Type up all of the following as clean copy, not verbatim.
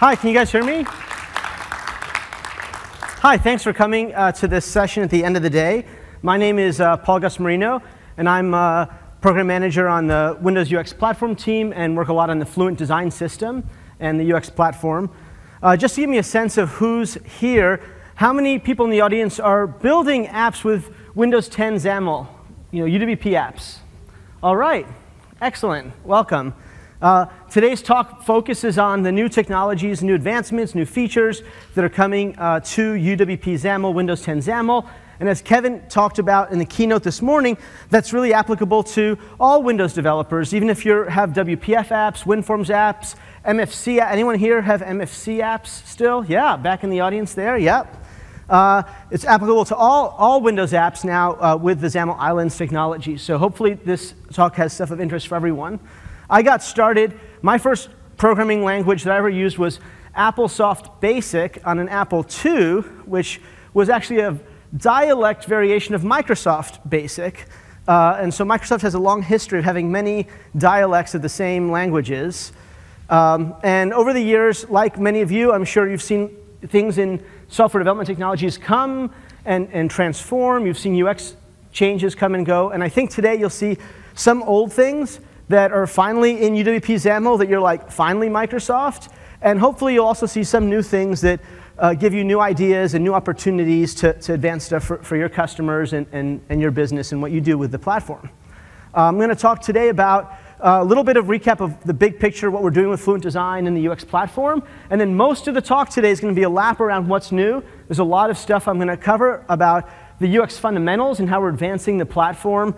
Hi, can you guys hear me? Hi, thanks for coming to this session at the end of the day. My name is Paul Gus Marino, and I'm program manager on the Windows UX platform team and work a lot on the Fluent Design System and the UX platform. Just to give me a sense of who's here, how many people in the audience are building apps with Windows 10 XAML, UWP apps? All right, excellent, welcome. Today's talk focuses on the new technologies, new advancements, new features that are coming to UWP XAML, Windows 10 XAML. And as Kevin talked about in the keynote this morning, that's really applicable to all Windows developers, even if you have WPF apps, WinForms apps, MFC. Anyone here have MFC apps still? Yeah, back in the audience there, yep. It's applicable to all Windows apps now with the XAML Islands technology. So hopefully this talk has stuff of interest for everyone. I got started, my first programming language that I ever used was AppleSoft Basic on an Apple II, which was actually a dialect variation of Microsoft Basic. And so Microsoft has a long history of having many dialects of the same languages. And over the years, like many of you, I'm sure you've seen things in software development technologies come and transform. You've seen UX changes come and go. And I think today you'll see some old things that are finally in UWP XAML that you're like, finally Microsoft. And hopefully you'll also see some new things that give you new ideas and new opportunities to advance stuff for your customers and your business and what you do with the platform. I'm going to talk today about a little bit of recap of the big picture, what we're doing with Fluent Design and the UX platform. And then most of the talk today is going to be a lap around what's new. There's a lot of stuff I'm going to cover about the UX fundamentals and how we're advancing the platform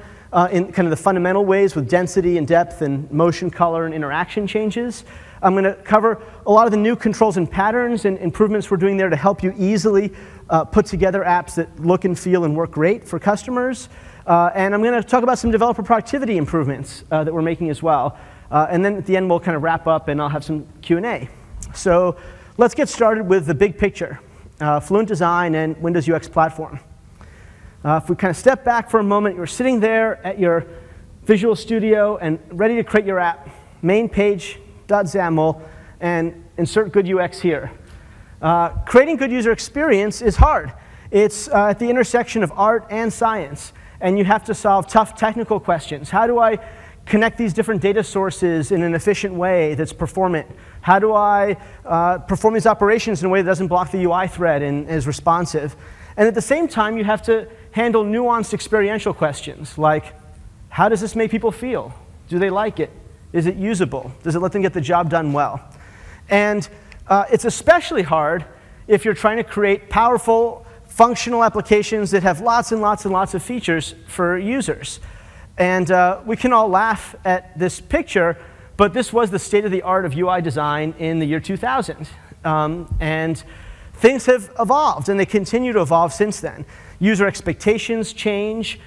in kind of the fundamental ways with density and depth and motion, color, and interaction changes. I'm going to cover a lot of the new controls and patterns and improvements we're doing there to help you easily put together apps that look and feel and work great for customers. And I'm going to talk about some developer productivity improvements that we're making as well. And then at the end, we'll kind of wrap up, and I'll have some Q&A. So let's get started with the big picture, Fluent Design and Windows UX platform. If we kind of step back for a moment, you're sitting there at your Visual Studio and ready to create your app, main page.xaml, and insert good UX here. Creating good user experience is hard. It's at the intersection of art and science, and you have to solve tough technical questions. How do I connect these different data sources in an efficient way that's performant? How do I perform these operations in a way that doesn't block the UI thread and is responsive? And at the same time, you have to handle nuanced experiential questions like, how does this make people feel? Do they like it? Is it usable? Does it let them get the job done well? And it's especially hard if you're trying to create powerful, functional applications that have lots and lots and lots of features for users. And we can all laugh at this picture, but this was the state of the art of UI design in the year 2000. And things have evolved, and they continue to evolve since then. User expectations change.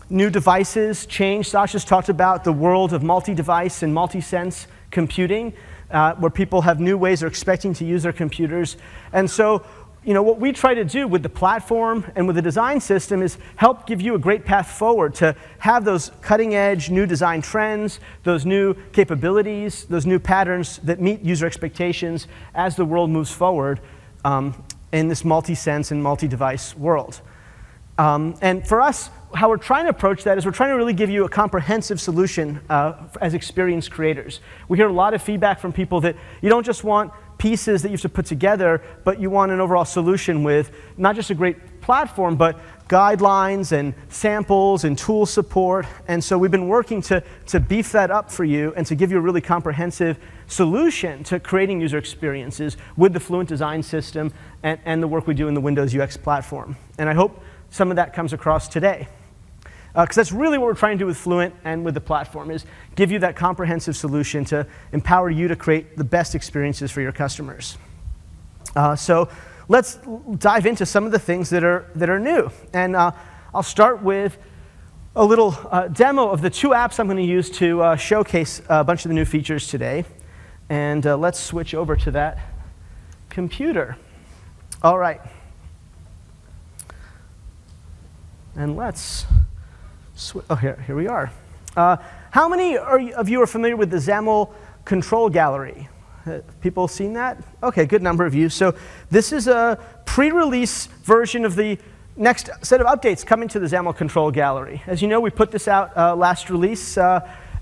New devices change. Sasha's talked about the world of multi-device and multi-sense computing, where people have new ways they're expecting to use their computers. And so what we try to do with the platform and with the design system is help give you a great path forward to have those cutting-edge new design trends, those new capabilities, those new patterns that meet user expectations as the world moves forward in this multi-sense and multi-device world. And for us, how we're trying to approach that is we're trying to really give you a comprehensive solution as experienced creators. We hear a lot of feedback from people that you don't just want pieces that you have to put together, but you want an overall solution with not just a great platform, but guidelines and samples and tool support. And so we've been working to beef that up for you and to give you a really comprehensive solution to creating user experiences with the Fluent Design System and the work we do in the Windows UX platform. And I hope some of that comes across today. Because that's really what we're trying to do with Fluent and with the platform, is give you that comprehensive solution to empower you to create the best experiences for your customers. So let's dive into some of the things that are new. And I'll start with a little demo of the two apps I'm going to use to showcase a bunch of the new features today. And let's switch over to that computer. All right. And let's oh, here we are. How many of you are familiar with the XAML control gallery? People seen that? Okay, good number of you. So this is a pre-release version of the next set of updates coming to the XAML control gallery. As you know, we put this out last release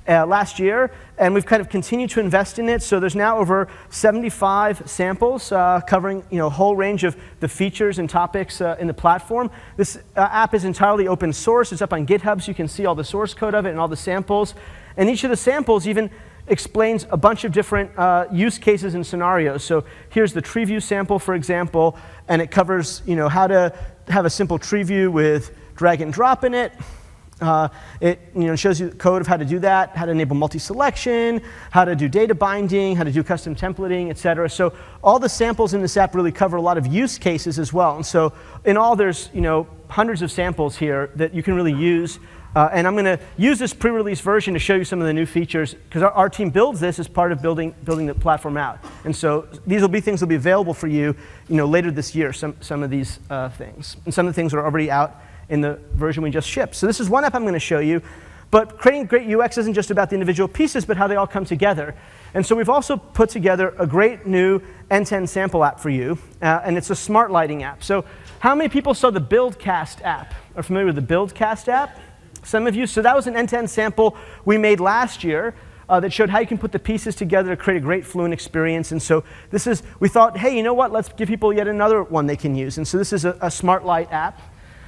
last year, and we've kind of continued to invest in it. So there's now over 75 samples covering a whole range of the features and topics in the platform. This app is entirely open source. It's up on GitHub, so you can see all the source code of it and all the samples. And each of the samples even explains a bunch of different use cases and scenarios. So here's the tree view sample, for example, and it covers how to have a simple tree view with drag and drop in it. It shows you the code of how to do that, how to enable multi-selection, how to do data binding, how to do custom templating, et cetera. So all the samples in this app really cover a lot of use cases as well. And so in all, there's hundreds of samples here that you can really use. And I'm going to use this pre-release version to show you some of the new features, because our team builds this as part of building the platform out. And so these will be things that will be available for you, later this year, some of these things. And some of the things are already out in the version we just shipped. So this is one app I'm going to show you. But creating great UX isn't just about the individual pieces, but how they all come together. And so we've also put together a great new end-to-end sample app for you. And it's a smart lighting app. So how many people saw the Buildcast app? Are familiar with the Buildcast app? Some of you. So that was an end-to-end sample we made last year that showed how you can put the pieces together to create a great Fluent experience. And so we thought, hey, you know what? Let's give people yet another one they can use. And so this is a smart light app.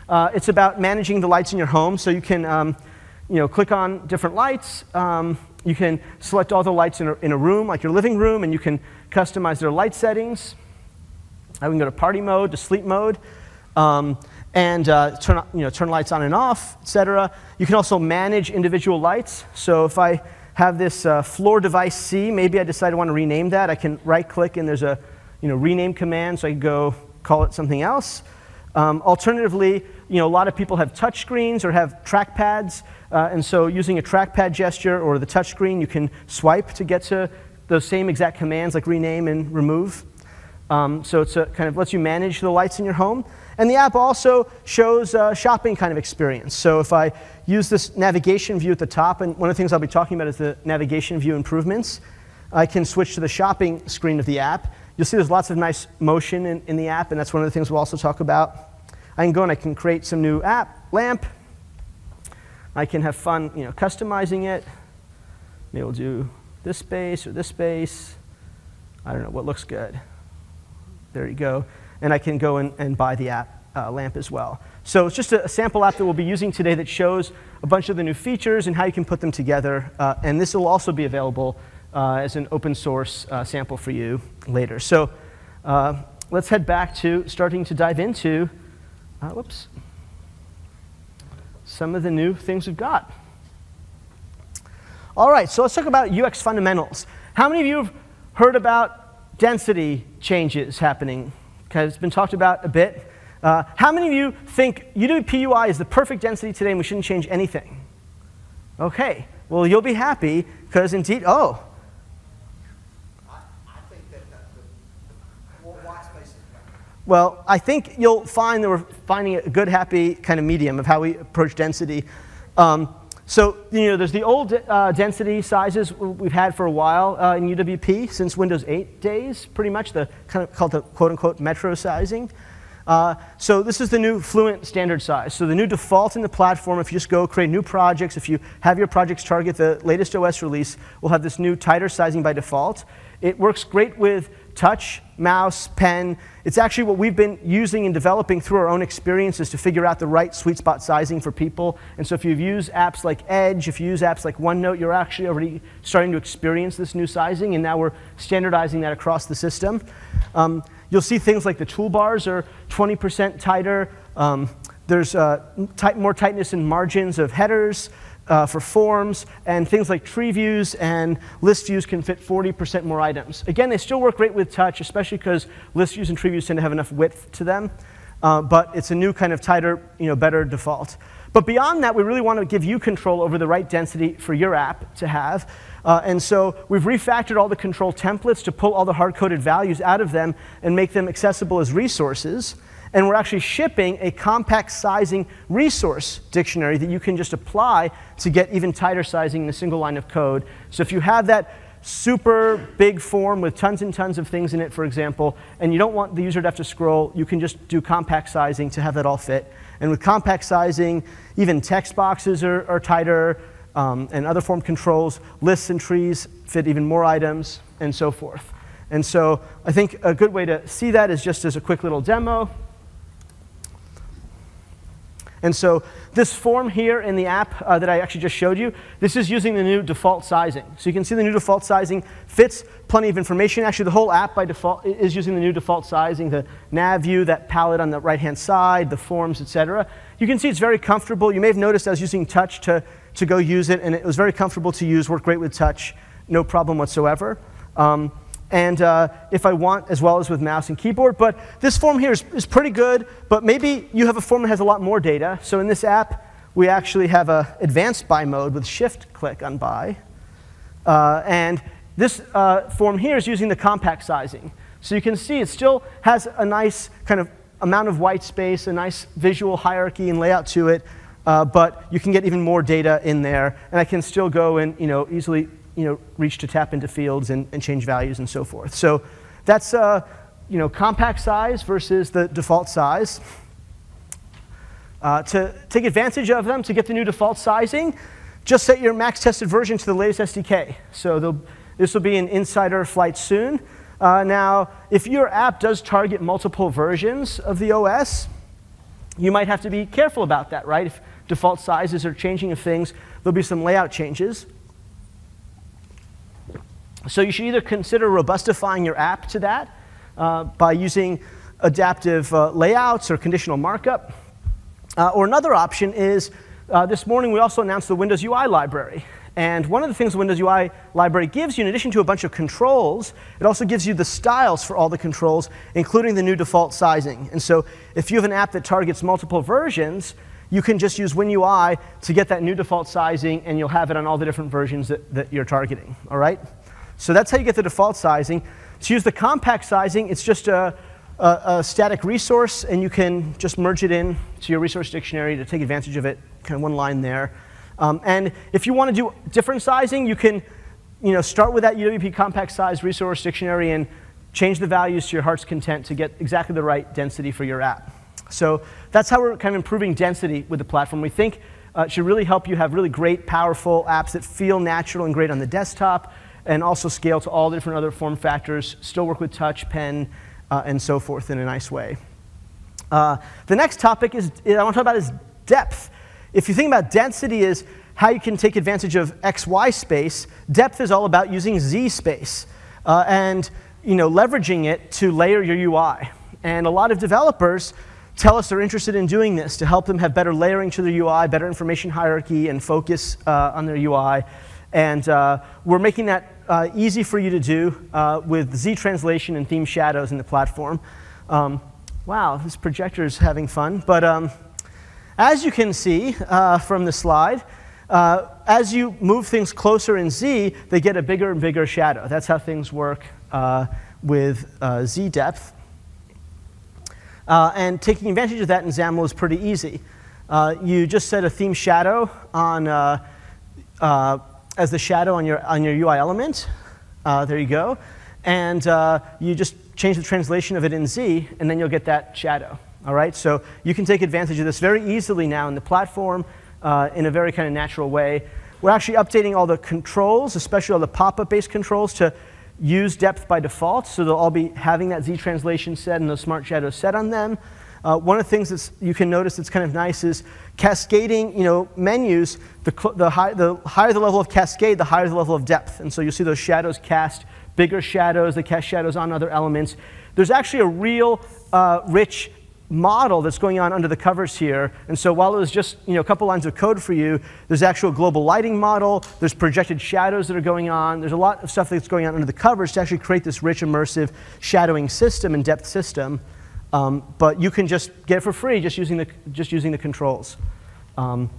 It's about managing the lights in your home. So you can click on different lights. You can select all the lights in a room, like your living room, and you can customize their light settings. We can go to party mode, to sleep mode. And turn lights on and off, et cetera. You can also manage individual lights. So if I have this floor device C, maybe I decide I want to rename that. I can right-click, and there's a rename command, so I can go call it something else. Alternatively, a lot of people have touch screens or have trackpads, and so using a trackpad gesture or the touch screen, you can swipe to get to those same exact commands like rename and remove. So it's kind of lets you manage the lights in your home. And the app also shows a shopping kind of experience. So if I use this navigation view at the top, and one of the things I'll be talking about is the navigation view improvements, I can switch to the shopping screen of the app. You'll see there's lots of nice motion in the app, and that's one of the things we'll also talk about. I can go and I can create some new lamp. I can have fun customizing it. Maybe we'll do this space or this space. I don't know what looks good. There you go. And I can go and buy the lamp as well. So it's just a sample app that we'll be using today that shows a bunch of the new features and how you can put them together. And this will also be available as an open source sample for you later. So let's head back to starting to dive into some of the new things we've got. All right, so let's talk about UX fundamentals. How many of you have heard about density changes happening? Okay, it's been talked about a bit. How many of you think UWP UI is the perfect density today and we shouldn't change anything? Okay, well, you'll be happy because indeed, I think that the white space is better. Well, I think you'll find that we're finding a good, happy kind of medium of how we approach density. So there's the old density sizes we've had for a while in UWP since Windows 8 days, pretty much, the kind of called the quote-unquote metro sizing. So this is the new Fluent standard size. So the new default in the platform, if you just go create new projects, if you have your projects target the latest OS release, we'll have this new tighter sizing by default. It works great with touch, mouse, pen. It's actually what we've been using and developing through our own experiences to figure out the right sweet spot sizing for people. And so if you've used apps like Edge, if you use apps like OneNote, you're actually already starting to experience this new sizing, and now we're standardizing that across the system. You'll see things like the toolbars are 20% tighter. There's more tightness in margins of headers for forms, and things like tree views and list views can fit 40% more items. Again, they still work great with touch, especially because list views and tree views tend to have enough width to them. But it's a new kind of tighter, better default. But beyond that, we really want to give you control over the right density for your app to have. And so we've refactored all the control templates to pull all the hard-coded values out of them and make them accessible as resources. And we're actually shipping a compact sizing resource dictionary that you can just apply to get even tighter sizing in a single line of code. So if you have that super big form with tons and tons of things in it, for example, and you don't want the user to have to scroll, you can just do compact sizing to have that all fit. And with compact sizing, even text boxes are tighter, and other form controls, lists and trees fit even more items, and so forth. And so I think a good way to see that is just as a quick little demo. And so this form here in the app that I actually just showed you, this is using the new default sizing. So you can see the new default sizing fits plenty of information. Actually, the whole app by default is using the new default sizing, the nav view, that palette on the right-hand side, the forms, et cetera. You can see it's very comfortable. You may have noticed I was using touch to go use it, and it was very comfortable to use, worked great with touch, no problem whatsoever. And if I want, as well as with mouse and keyboard. But this form here is pretty good, but maybe you have a form that has a lot more data. So in this app, we actually have an advanced by mode with shift-click on by. And this form here is using the compact sizing. So you can see it still has a nice kind of amount of white space, a nice visual hierarchy and layout to it, but you can get even more data in there. And I can still go and easily reach to tap into fields and change values and so forth. So that's compact size versus the default size. To take advantage of them, to get the new default sizing, just set your max tested version to the latest SDK. So this will be an insider flight soon. Now, if your app does target multiple versions of the OS, you might have to be careful about that, right? If default sizes are changing of things, there'll be some layout changes. So you should either consider robustifying your app to that by using adaptive layouts or conditional markup. Or another option is, this morning we also announced the Windows UI library. And one of the things the Windows UI library gives you, in addition to a bunch of controls, it also gives you the styles for all the controls, including the new default sizing. And so if you have an app that targets multiple versions, you can just use WinUI to get that new default sizing, and you'll have it on all the different versions that you're targeting. All right? So that's how you get the default sizing. To use the compact sizing, it's just a static resource, and you can just merge it in to your resource dictionary to take advantage of it, kind of one line there. And if you want to do different sizing, you can start with that UWP compact size resource dictionary and change the values to your heart's content to get exactly the right density for your app. So that's how we're kind of improving density with the platform. We think it should really help you have really great, powerful apps that feel natural and great on the desktop, and also scale to all the different other form factors, still work with touch, pen, and so forth in a nice way. The next topic I want to talk about is depth. If you think about density is how you can take advantage of XY space, depth is all about using Z space and leveraging it to layer your UI. And a lot of developers tell us they're interested in doing this to help them have better layering to their UI, better information hierarchy, and focus on their UI. And we're making that easy for you to do with Z translation and theme shadows in the platform. Wow, this projector is having fun. But as you can see from the slide, as you move things closer in Z, they get a bigger and bigger shadow. That's how things work with Z depth. And taking advantage of that in XAML is pretty easy. You just set a theme shadow on as the shadow on your UI element. There you go. And you just change the translation of it in Z, and then you'll get that shadow. All right? So you can take advantage of this very easily now in the platform in a very kind of natural way. We're actually updating all the controls, especially all the pop-up based controls, to use depth by default. So they'll all be having that Z translation set and those smart shadows set on them. One of the things that you can notice that's kind of nice is cascading menus. The higher the level of cascade, the higher the level of depth. And so you'll see those shadows cast bigger shadows. They cast shadows on other elements. There's actually a real rich model that's going on under the covers here. And so while it was just a couple lines of code for you, there's actual global lighting model. There's projected shadows that are going on. There's a lot of stuff that's going on under the covers to actually create this rich, immersive shadowing system and depth system. But you can just get it for free just using the controls, and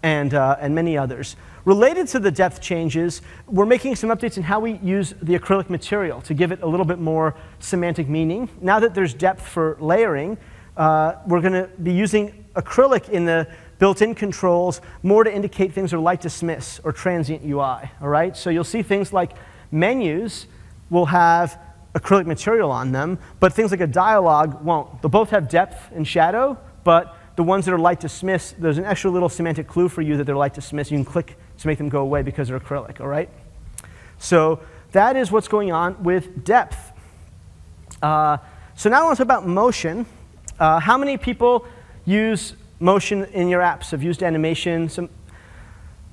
many others. Related to the depth changes, we're making some updates in how we use the acrylic material to give it a little bit more semantic meaning. Now that there's depth for layering, we're going to be using acrylic in the built-in controls more to indicate things are light dismiss or transient UI. All right, so you'll see things like menus will have acrylic material on them, but things like a dialog won't. They'll both have depth and shadow, but the ones that are light dismiss, there's an extra little semantic clue for you that they're light dismiss. You can click to make them go away because they're acrylic, all right? So that is what's going on with depth. So now I want to talk about motion. How many people use motion in your apps, have used animation?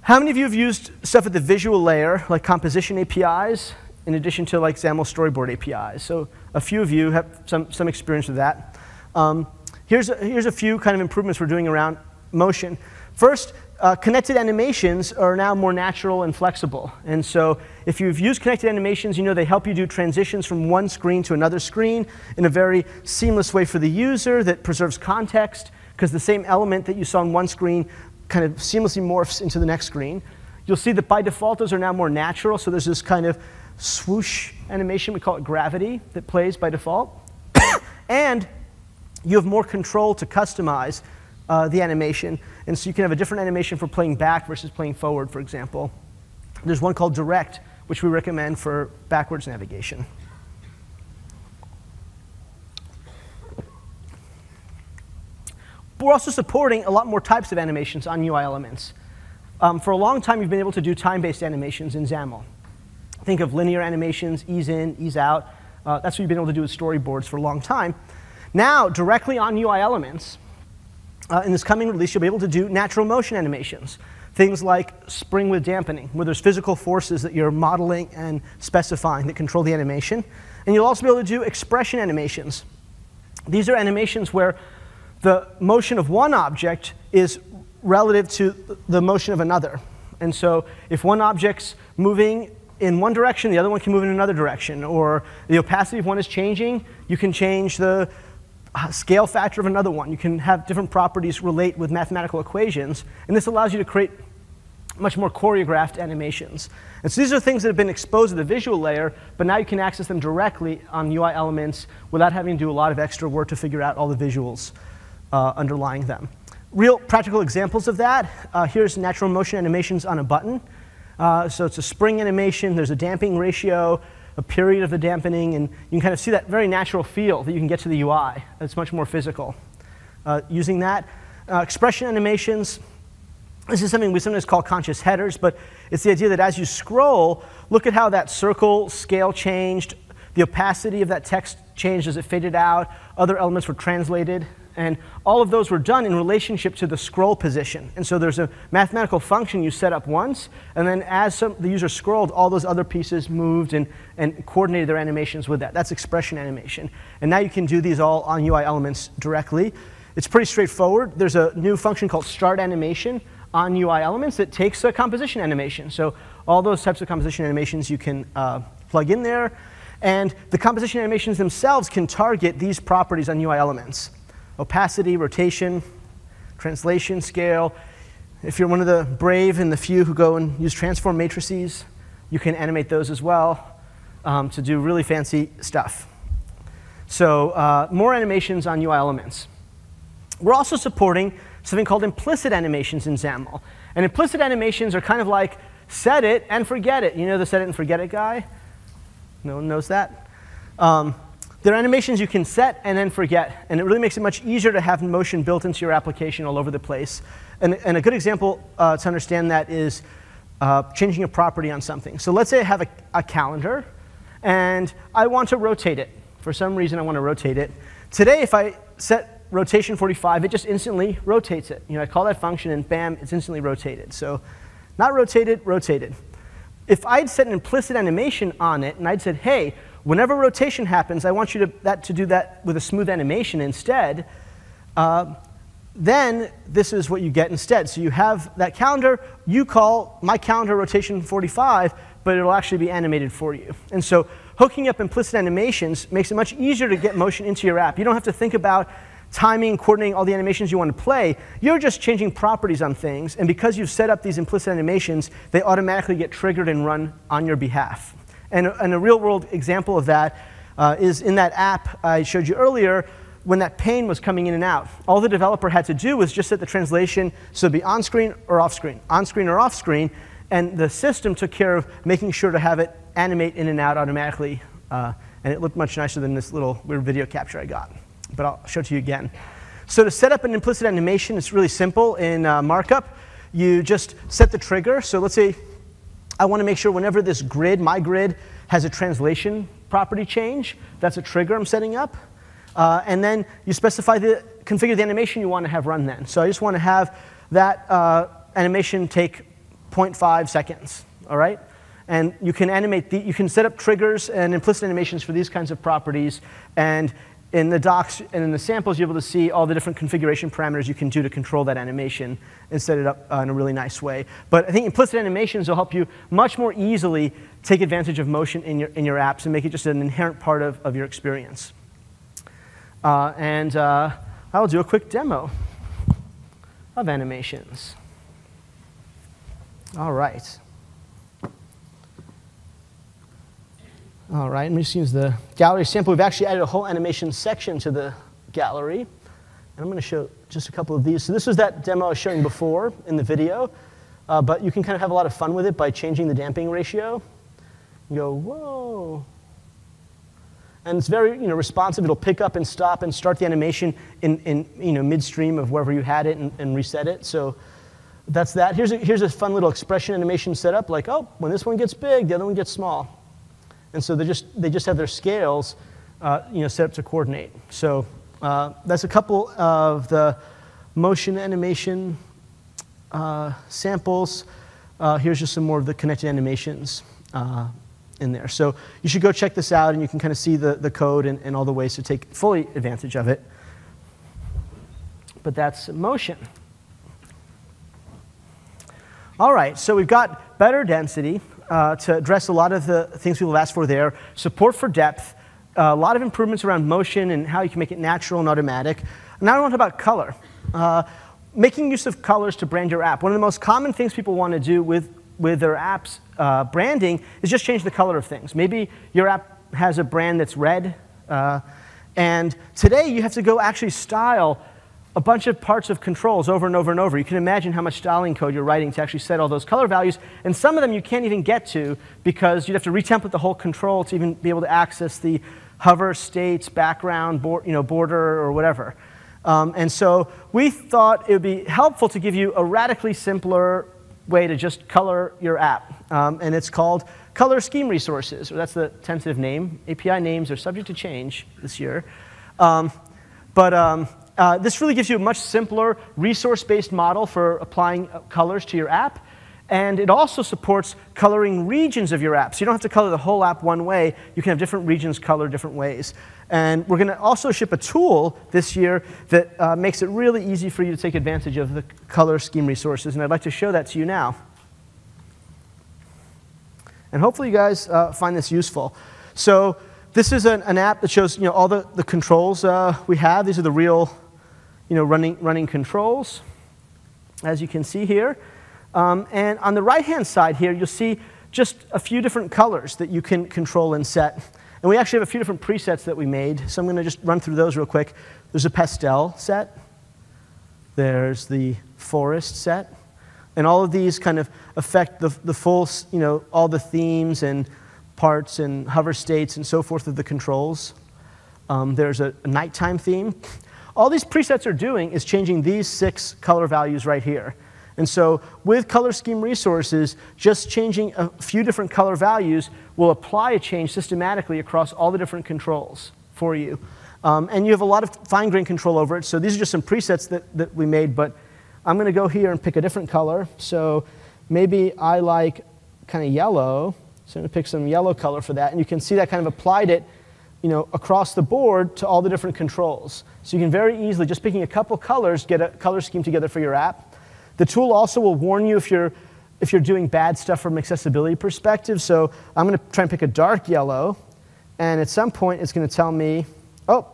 How many of you have used stuff at the visual layer, like composition APIs, in addition to like XAML storyboard APIs? So a few of you have some experience with that. Here's a few kind of improvements we're doing around motion. First, connected animations are now more natural and flexible. And so if you've used connected animations, you know they help you do transitions from one screen to another screen in a very seamless way for the user that preserves context, because the same element that you saw on one screen kind of seamlessly morphs into the next screen. You'll see that by default, those are now more natural. So there's this kind of swoosh animation, we call it gravity, that plays by default. And you have more control to customize the animation. And so you can have a different animation for playing back versus playing forward, for example. There's one called direct, which we recommend for backwards navigation. But we're also supporting a lot more types of animations on UI elements. For a long time, you've been able to do time-based animations in XAML. Think of linear animations, ease in, ease out. That's what you've been able to do with storyboards for a long time. Now, directly on UI elements, in this coming release, you'll be able to do natural motion animations. Things like spring with dampening, where there's physical forces that you're modeling and specifying that control the animation. And you'll also be able to do expression animations. These are animations where the motion of one object is relative to the motion of another. And so if one object's moving in one direction, the other one can move in another direction. Or the opacity of one is changing, you can change the scale factor of another one. You can have different properties relate with mathematical equations. And this allows you to create much more choreographed animations. And so these are things that have been exposed to the visual layer, but now you can access them directly on UI elements without having to do a lot of extra work to figure out all the visuals underlying them. Real practical examples of that, here's natural motion animations on a button. So it's a spring animation, there's a damping ratio, a period of the dampening, and you can kind of see that very natural feel that you can get to the UI. It's much more physical. Using that, expression animations, this is something we sometimes call conscious headers, but it's the idea that as you scroll, look at how that circle scale changed, the opacity of that text changed as it faded out, other elements were translated, and all of those were done in relationship to the scroll position. And so there's a mathematical function you set up once, and then as the user scrolled, all those other pieces moved and coordinated their animations with that. That's expression animation. And now you can do these all on UI elements directly. It's pretty straightforward. There's a new function called start animation on UI elements that takes a composition animation. So all those types of composition animations you can plug in there. And the composition animations themselves can target these properties on UI elements. Opacity, rotation, translation, scale. If you're one of the brave and the few who go and use transform matrices, you can animate those as well to do really fancy stuff. So more animations on UI elements. We're also supporting something called implicit animations in XAML. And implicit animations are kind of like set it and forget it. You know the set it and forget it guy? No one knows that? There are animations you can set and then forget, and it really makes it much easier to have motion built into your application all over the place. And a good example to understand that is changing a property on something. So let's say I have a calendar, and I want to rotate it. For some reason, I want to rotate it. Today, if I set rotation 45, it just instantly rotates it. You know, I call that function, and bam, it's instantly rotated. So not rotated, rotated. If I'd set an implicit animation on it, and I'd said, hey, whenever rotation happens, I want you to do that with a smooth animation instead, then this is what you get instead. So you have that calendar, you call my calendar rotation 45, but it'll actually be animated for you. And so hooking up implicit animations makes it much easier to get motion into your app. You don't have to think about timing, coordinating all the animations you want to play. You're just changing properties on things, and because you've set up these implicit animations, they automatically get triggered and run on your behalf. And a real-world example of that is in that app I showed you earlier when that pane was coming in and out. All the developer had to do was just set the translation so it'd be on-screen or off-screen, on-screen or off-screen, and the system took care of making sure to have it animate in and out automatically. And it looked much nicer than this little weird video capture I got. But I'll show it to you again. So to set up an implicit animation, it's really simple. In markup, you just set the trigger. So let's say I want to make sure whenever this grid, my grid, has a translation property change, that's a trigger I'm setting up. And then you configure the animation you want to have run then. So I just want to have that animation take 0.5 seconds, all right? And you can you can set up triggers and implicit animations for these kinds of properties. And in the docs and in the samples, you're able to see all the different configuration parameters you can do to control that animation and set it up in a really nice way. But I think implicit animations will help you much more easily take advantage of motion in your apps and make it just an inherent part of your experience. I'll do a quick demo of animations. All right. All right, let me just use the gallery sample. We've actually added a whole animation section to the gallery. And I'm going to show just a couple of these. So this was that demo I was showing before in the video. But you can kind of have a lot of fun with it by changing the damping ratio. You go, whoa. And it's very responsive. It'll pick up and stop and start the animation in midstream of wherever you had it and reset it. So that's that. Here's a fun little expression animation setup. Like, oh, when this one gets big, the other one gets small. And so they just have their scales set up to coordinate. So that's a couple of the motion animation samples. Here's just some more of the connected animations in there. So you should go check this out, and you can kind of see the code and all the ways to take fully advantage of it. But that's motion. All right, so we've got better density to address a lot of the things people have asked for there. Support for depth, a lot of improvements around motion and how you can make it natural and automatic. Now I want to talk about color. Making use of colors to brand your app. One of the most common things people want to do with their app's branding is just change the color of things. Maybe your app has a brand that's red, and today you have to go actually style a bunch of parts of controls over and over and over. You can imagine how much styling code you're writing to actually set all those color values, and some of them you can't even get to because you'd have to retemplate the whole control to even be able to access the hover, states, background, border, or whatever. And so we thought it would be helpful to give you a radically simpler way to just color your app, and it's called Color Scheme Resources, or that's the tentative name. API names are subject to change this year. This really gives you a much simpler resource-based model for applying colors to your app. And it also supports coloring regions of your app. So you don't have to color the whole app one way. You can have different regions colored different ways. And we're going to also ship a tool this year that makes it really easy for you to take advantage of the color scheme resources. And I'd like to show that to you now. And hopefully you guys find this useful. So this is an app that shows all the controls we have. These are the real running controls, as you can see here. And on the right-hand side here, you'll see just a few different colors that you can control and set. And we actually have a few different presets that we made. So I'm going to just run through those real quick. There's a pastel set. There's the forest set. And all of these kind of affect the full, all the themes and parts and hover states and so forth of the controls. There's a nighttime theme. All these presets are doing is changing these 6 color values right here. And so with color scheme resources, just changing a few different color values will apply a change systematically across all the different controls for you. And you have a lot of fine-grained control over it. So these are just some presets that we made. But I'm going to go here and pick a different color. So maybe I like kind of yellow. So I'm going to pick some yellow color for that. And you can see that kind of applied it across the board to all the different controls. So you can very easily, just picking a couple colors, get a color scheme together for your app. The tool also will warn you if you're doing bad stuff from an accessibility perspective. So I'm going to try and pick a dark yellow. And at some point, it's going to tell me, oh,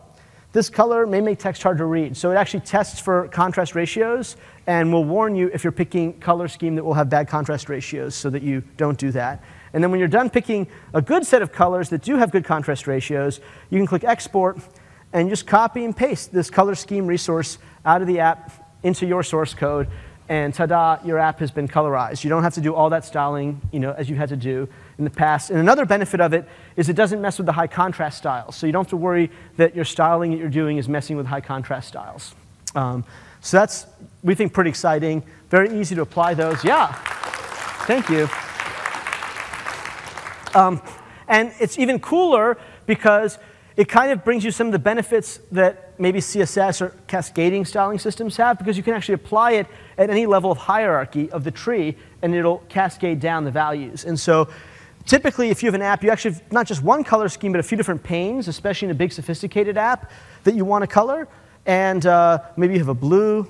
this color may make text hard to read. So it actually tests for contrast ratios and will warn you if you're picking color scheme that will have bad contrast ratios so that you don't do that. And then when you're done picking a good set of colors that do have good contrast ratios, you can click Export and just copy and paste this color scheme resource out of the app into your source code. And ta-da, your app has been colorized. You don't have to do all that styling as you had to do. in the past. And another benefit of it is it doesn't mess with the high contrast styles. So you don't have to worry that your styling that you're doing is messing with high contrast styles. So that's, we think, pretty exciting. Very easy to apply those. Yeah, thank you. And it's even cooler because it kind of brings you some of the benefits that maybe CSS or cascading styling systems have, because you can actually apply it at any level of hierarchy of the tree, and it'll cascade down the values. And so typically, if you have an app, you actually have not just one color scheme, but a few different panes, especially in a big sophisticated app that you want to color. And maybe you have a blue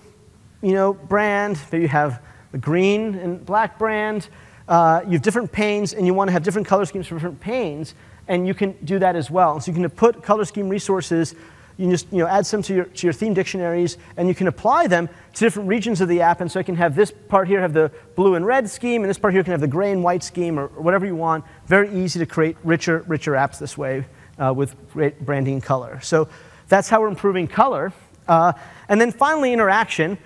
brand, maybe you have a green and black brand. You have different panes, and you want to have different color schemes for different panes, and you can do that as well. So you can put color scheme resources, you can just add some to your theme dictionaries, and you can apply them to different regions of the app. And so I can have this part here have the blue and red scheme, and this part here can have the gray and white scheme, or whatever you want. Very easy to create richer apps this way with great branding and color. So that's how we're improving color. And then finally, interaction.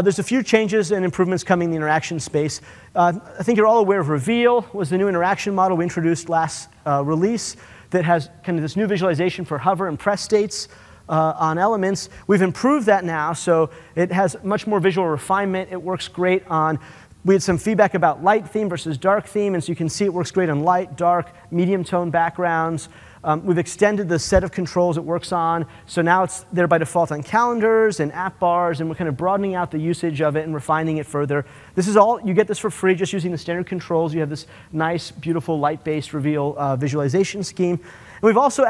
There's a few changes and improvements coming in the interaction space. I think you're all aware of Reveal was the new interaction model we introduced last release that has kind of this new visualization for hover and press states on elements. We've improved that now, so it has much more visual refinement. It works great on, we had some feedback about light theme versus dark theme, and so you can see it works great on light, dark, medium tone backgrounds. We've extended the set of controls it works on, so now it's there by default on calendars and app bars, and we're kind of broadening out the usage of it and refining it further. This is all, you get this for free just using the standard controls. You have this nice, beautiful, light-based Reveal visualization scheme. And we've also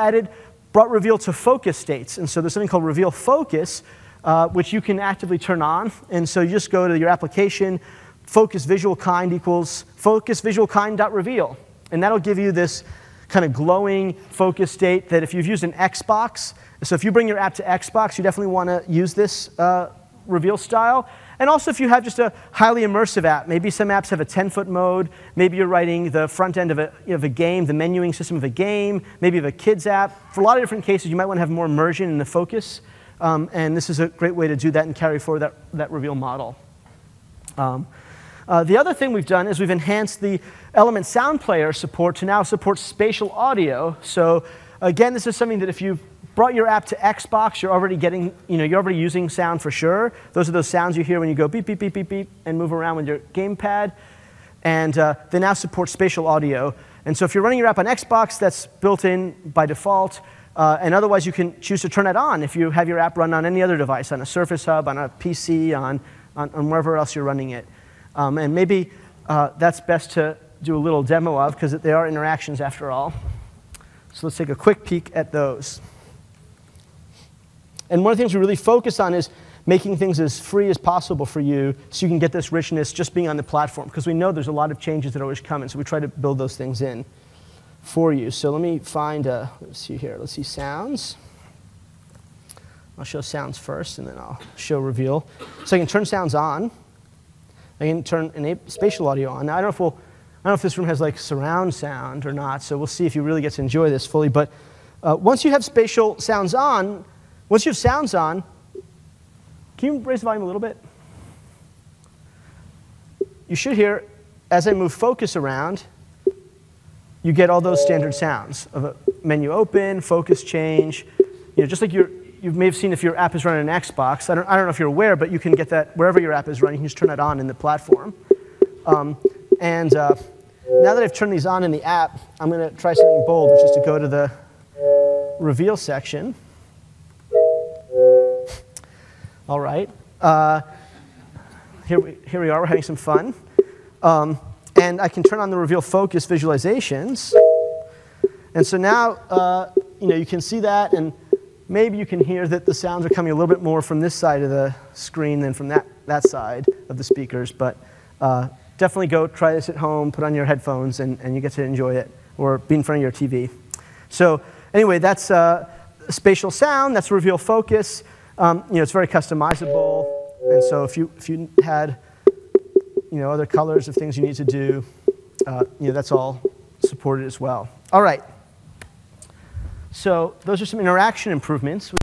brought Reveal to focus states, and so there's something called Reveal Focus, which you can actively turn on. And so you just go to your application, focus visual kind equals focus visual kind.reveal, and that'll give you this kind of glowing focus state that if you've used an Xbox, so if you bring your app to Xbox, you definitely want to use this Reveal style. And also if you have just a highly immersive app, maybe some apps have a 10-foot mode, maybe you're writing the front end of a game, the menuing system of a game, maybe you have a kids app. For a lot of different cases, you might want to have more immersion in the focus, and this is a great way to do that and carry forward that Reveal model. The other thing we've done is we've enhanced the Element Sound Player support to now support spatial audio. So again, this is something that if you've brought your app to Xbox, you're already getting, you're already using sound for sure. Those are those sounds you hear when you go beep, beep, beep, beep, beep, and move around with your gamepad. And they now support spatial audio. And so if you're running your app on Xbox, that's built in by default. And otherwise, you can choose to turn it on if you have your app run on any other device, on a Surface Hub, on a PC, on wherever else you're running it. And maybe that's best to do a little demo of, because they are interactions after all. So let's take a quick peek at those. And one of the things we really focus on is making things as free as possible for you so you can get this richness just being on the platform, because we know there's a lot of changes that are always coming, so we try to build those things in for you. So let me find, let's see here, let's see sounds. I'll show sounds first, and then I'll show Reveal. So I can turn sounds on. I can turn spatial audio on. Now, I don't know if this room has like surround sound or not, so we'll see if you really get to enjoy this fully. But once you have spatial sounds on, once you have sounds on, can you raise the volume a little bit? You should hear, as I move focus around, you get all those standard sounds of a menu open, focus change, just like you may have seen if your app is running an Xbox. I don't know if you're aware, but you can get that wherever your app is running. You can just turn that on in the platform. Now that I've turned these on in the app, I'm going to try something bold, which is to go to the Reveal section. All right. Here we are. We're having some fun. And I can turn on the Reveal Focus visualizations. And so now you can see that, and maybe you can hear that the sounds are coming a little bit more from this side of the screen than from that side of the speakers. But definitely go try this at home, put on your headphones, and you get to enjoy it, or be in front of your TV. So anyway, that's spatial sound. That's Reveal Focus. It's very customizable. And so if you had other colors of things you need to do, that's all supported as well. All right. So those are some interaction improvements.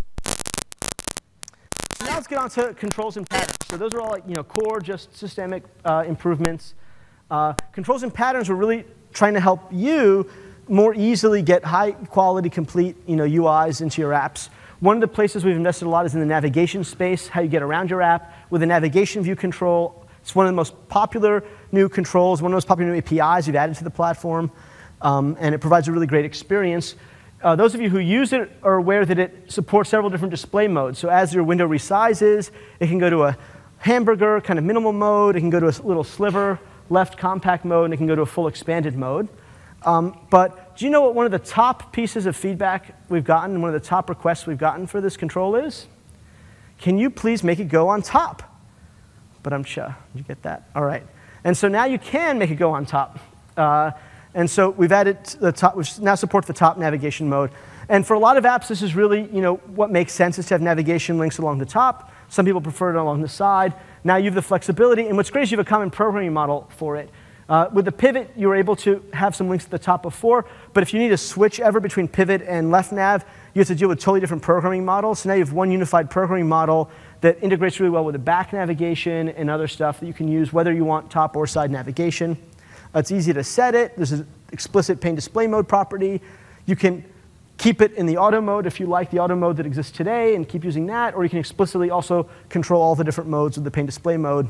Now let's get on to controls and patterns. So those are all core, just systemic improvements. Controls and patterns were really trying to help you more easily get high-quality, complete UIs into your apps. One of the places we've invested a lot is in the navigation space, how you get around your app with a navigation view control. It's one of the most popular new controls, one of the most popular new APIs we've added to the platform, and it provides a really great experience. Those of you who use it are aware that it supports several different display modes. So as your window resizes, it can go to a hamburger, kind of minimal mode. It can go to a little sliver, left compact mode, and it can go to a full expanded mode. But do you know what one of the top pieces of feedback we've gotten, and one of the top requests we've gotten for this control is? Can you please make it go on top? But I'm sure. Did you get that? All right. And so now you can make it go on top. And so we've added the top, which now supports the top navigation mode. And for a lot of apps, this is really, what makes sense is to have navigation links along the top. Some people prefer it along the side. Now you have the flexibility. And what's great is you have a common programming model for it. With the pivot, you were able to have some links at the top before. But if you need to switch ever between pivot and left nav, you have to deal with totally different programming models. So now you have one unified programming model that integrates really well with the back navigation and other stuff that you can use, whether you want top or side navigation. It's easy to set it. There's an explicit pane display mode property. You can keep it in the auto mode if you like the auto mode that exists today and keep using that, or you can explicitly also control all the different modes of the pane display mode.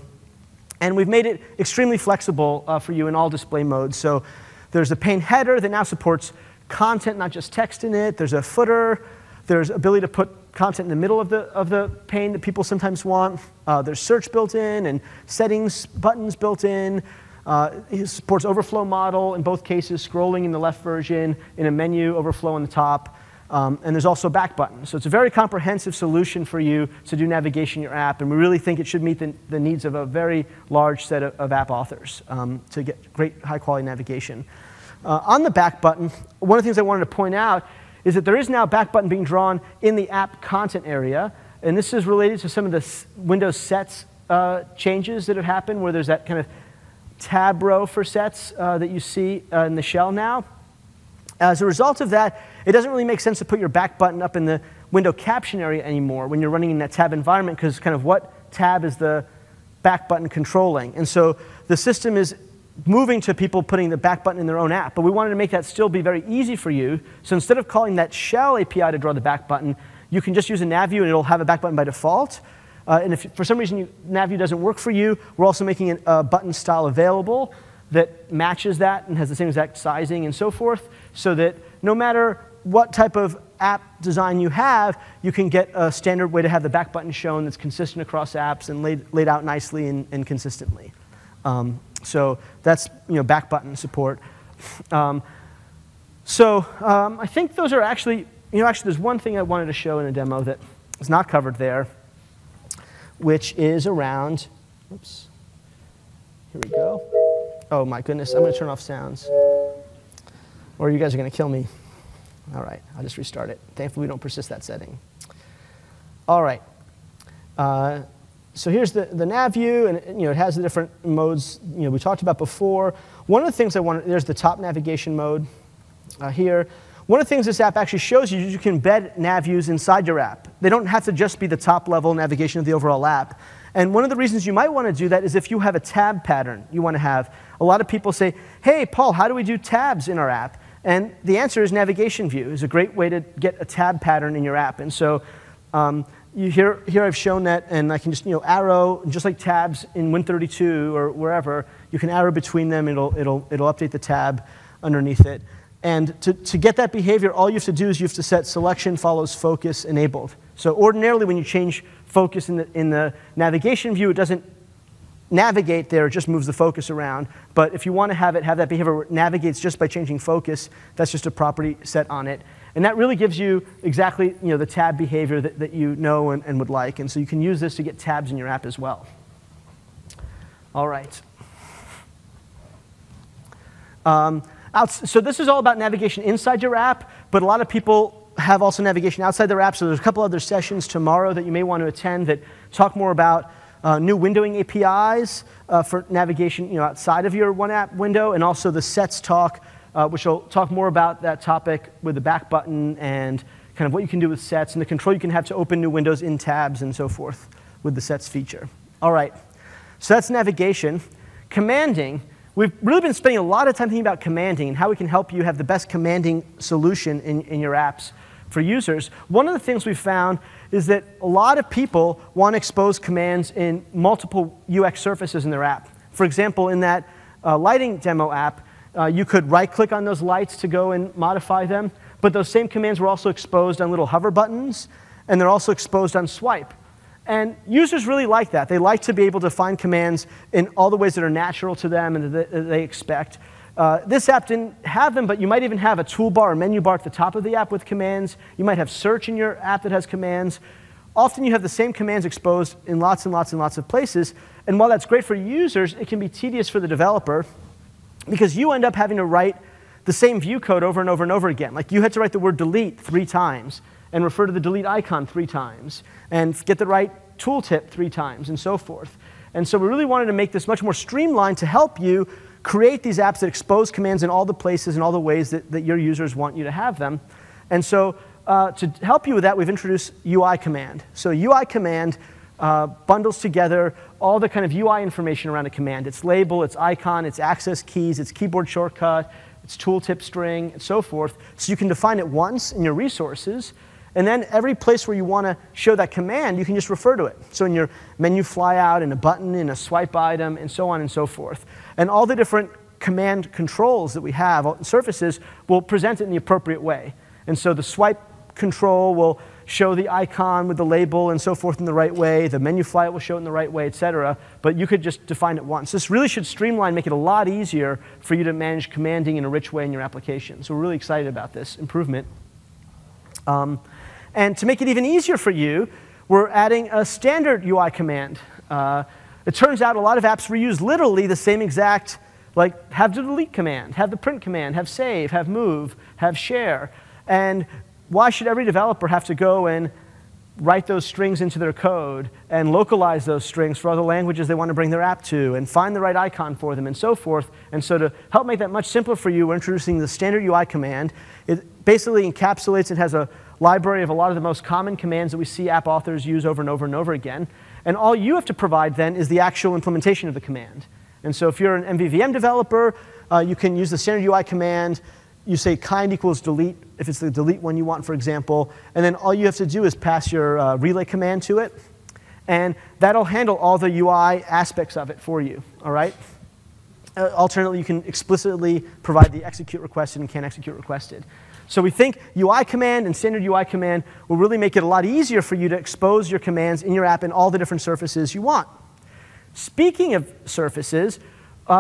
And we've made it extremely flexible for you in all display modes. So there's a pane header that now supports content, not just text in it. There's a footer. There's ability to put content in the middle of the pane that people sometimes want. There's search built in and settings buttons built in. It supports overflow model in both cases, scrolling in the left version, in a menu, overflow on the top. And there's also a back button. So it's a very comprehensive solution for you to do navigation in your app. And we really think it should meet the needs of a very large set of app authors to get great high-quality navigation. On the back button, one of the things I wanted to point out is that there is now a back button being drawn in the app content area. And this is related to some of the Windows sets changes that have happened, where there's that kind of tab row for sets that you see in the shell now. As a result of that, it doesn't really make sense to put your back button up in the window caption area anymore when you're running in that tab environment, because kind of what tab is the back button controlling? And so the system is moving to people putting the back button in their own app. But we wanted to make that still be very easy for you. So instead of calling that shell API to draw the back button, you can just use a nav view and it'll have a back button by default. And if for some reason nav view doesn't work for you, we're also making a button style available that matches that and has the same exact sizing and so forth, so that no matter what type of app design you have, you can get a standard way to have the back button shown that's consistent across apps and laid out nicely and consistently. So that's back button support. I think those are actually there's one thing I wanted to show in a demo that is not covered there, which is around, oops, here we go. Oh my goodness, I'm going to turn off sounds, or you guys are going to kill me. All right, I'll just restart it. Thankfully, we don't persist that setting. All right. So here's the nav view, and it has the different modes we talked about before. One of the things I wanted, there's the top navigation mode here. One of the things this app actually shows you can embed nav views inside your app. They don't have to just be the top level navigation of the overall app. And one of the reasons you might want to do that is if you have a tab pattern you want to have. A lot of people say, hey, Paul, how do we do tabs in our app? And the answer is navigation view is a great way to get a tab pattern in your app. And so here I've shown that, and I can just arrow, just like tabs in Win32 or wherever, you can arrow between them, and it'll update the tab underneath it. And to get that behavior, all you have to do is you have to set selection follows focus enabled. So ordinarily, when you change focus in the navigation view, it doesn't navigate there, it just moves the focus around. But if you want to have that behavior where it navigates just by changing focus, that's just a property set on it. And that really gives you exactly the tab behavior that you know and would like. And so you can use this to get tabs in your app as well. All right. So this is all about navigation inside your app, but a lot of people have also navigation outside their app. So there's a couple other sessions tomorrow that you may want to attend that talk more about new windowing APIs for navigation outside of your one app window, and also the sets talk, which will talk more about that topic with the back button and kind of what you can do with sets and the control you can have to open new windows in tabs and so forth with the sets feature. All right, so that's navigation. Commanding, we've really been spending a lot of time thinking about commanding and how we can help you have the best commanding solution in your apps for users. One of the things we've found is that a lot of people want to expose commands in multiple UX surfaces in their app. For example, in that lighting demo app, you could right-click on those lights to go and modify them, but those same commands were also exposed on little hover buttons, and they're also exposed on swipe. And users really like that. They like to be able to find commands in all the ways that are natural to them and that they expect. This app didn't have them, but you might even have a toolbar or menu bar at the top of the app with commands. You might have search in your app that has commands. Often you have the same commands exposed in lots and lots and lots of places. And while that's great for users, it can be tedious for the developer because you end up having to write the same view code over and over and over again. Like you had to write the word delete 3 times and refer to the delete icon 3 times and get the right tooltip 3 times and so forth. And so we really wanted to make this much more streamlined to help you create these apps that expose commands in all the places and all the ways that your users want you to have them. And so to help you with that, we've introduced UI command. So UI command bundles together all the kind of UI information around a command. Its label, its icon, its access keys, its keyboard shortcut, its tooltip string, and so forth. So you can define it once in your resources. And then every place where you want to show that command, you can just refer to it. So in your menu flyout, in a button, in a swipe item, and so on and so forth. And all the different command controls that we have on surfaces will present it in the appropriate way. And so the swipe control will show the icon with the label and so forth in the right way. The menu flyout will show it in the right way, et cetera. But you could just define it once. This really should streamline, make it a lot easier for you to manage commanding in a rich way in your application. So we're really excited about this improvement. And to make it even easier for you, we're adding a standard UI command. It turns out a lot of apps reuse literally the same exact, like have the delete command, have the print command, have save, have move, have share. And why should every developer have to go and write those strings into their code and localize those strings for other languages they want to bring their app to and find the right icon for them and so forth? And so to help make that much simpler for you, we're introducing the standard UI command. It basically encapsulates and has a library of a lot of the most common commands that we see app authors use over and over and over again. And all you have to provide then is the actual implementation of the command. And so if you're an MVVM developer, you can use the standard UI command. You say kind equals delete, if it's the delete one you want, for example. And then all you have to do is pass your relay command to it. And that'll handle all the UI aspects of it for you, all right? Alternately, you can explicitly provide the execute requested and can execute requested. So we think UI command and standard UI command will really make it a lot easier for you to expose your commands in your app in all the different surfaces you want. Speaking of surfaces,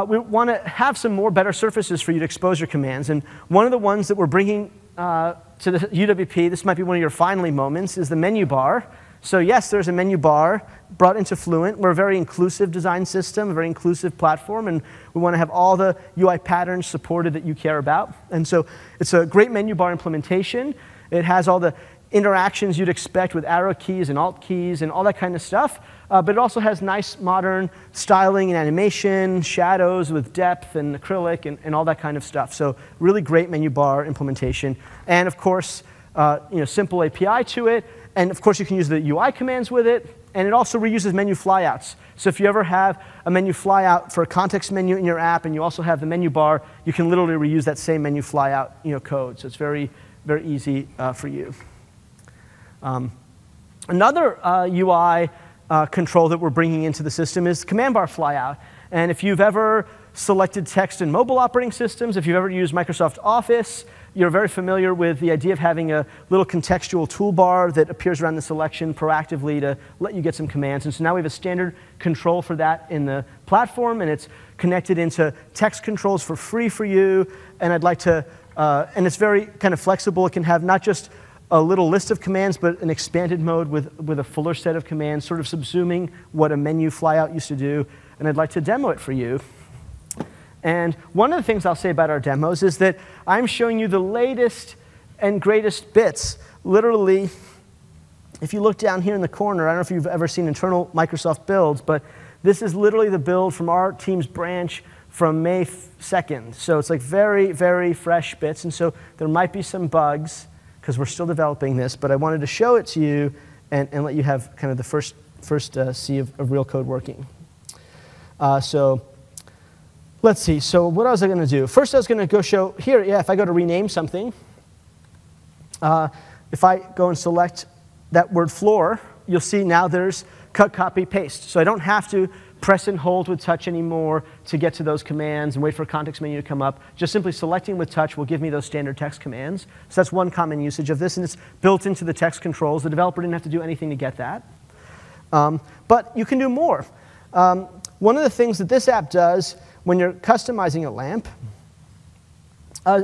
we want to have some more better surfaces for you to expose your commands. And one of the ones that we're bringing to the UWP, this might be one of your finally moments, is the menu bar. So yes, there's a menu bar brought into Fluent. We're a very inclusive design system, a very inclusive platform, and we want to have all the UI patterns supported that you care about. And so it's a great menu bar implementation. It has all the interactions you'd expect with arrow keys and alt keys and all that kind of stuff. But it also has nice modern styling and animation, shadows with depth and acrylic and all that kind of stuff. So really great menu bar implementation. And of course, simple API to it. And of course, you can use the UI commands with it. And it also reuses menu flyouts. So if you ever have a menu flyout for a context menu in your app and you also have the menu bar, you can literally reuse that same menu flyout code. So it's very, very easy for you. Another UI control that we're bringing into the system is command bar flyout. And if you've ever selected text in mobile operating systems, if you've ever used Microsoft Office, you're very familiar with the idea of having a little contextual toolbar that appears around the selection proactively to let you get some commands. And so now we have a standard control for that in the platform, and it's connected into text controls for free for you. And I'd like to, and it's very kind of flexible. It can have not just a little list of commands, but an expanded mode with a fuller set of commands, sort of subsuming what a menu flyout used to do. And I'd like to demo it for you. And one of the things I'll say about our demos is that I'm showing you the latest and greatest bits. Literally, if you look down here in the corner, I don't know if you've ever seen internal Microsoft builds, but this is literally the build from our team's branch from May 2nd. So it's like very, very fresh bits. And so there might be some bugs, because we're still developing this, but I wanted to show it to you and let you have kind of the first see of real code working. So let's see. So what was I going to do? First, I was going to go show here. Yeah, if I go to rename something, if I go and select that word floor, you'll see now there's cut, copy, paste. So I don't have to press and hold with touch anymore to get to those commands and wait for a context menu to come up. Just simply selecting with touch will give me those standard text commands. So that's one common usage of this, and it's built into the text controls. The developer didn't have to do anything to get that. But you can do more. One of the things that this app does when you're customizing a lamp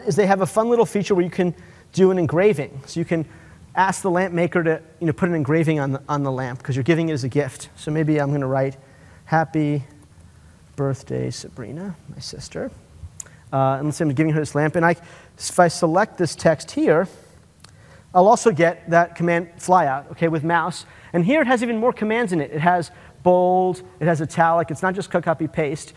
is they have a fun little feature where you can do an engraving. So you can ask the lamp maker to put an engraving on the lamp because you're giving it as a gift. So maybe I'm going to write, "Happy birthday, Sabrina," my sister. And let's say I'm giving her this lamp. And if I select this text here, I'll also get that command flyout, okay, with mouse. And here it has even more commands in it. It has bold, it has italic. It's not just cut, copy, paste.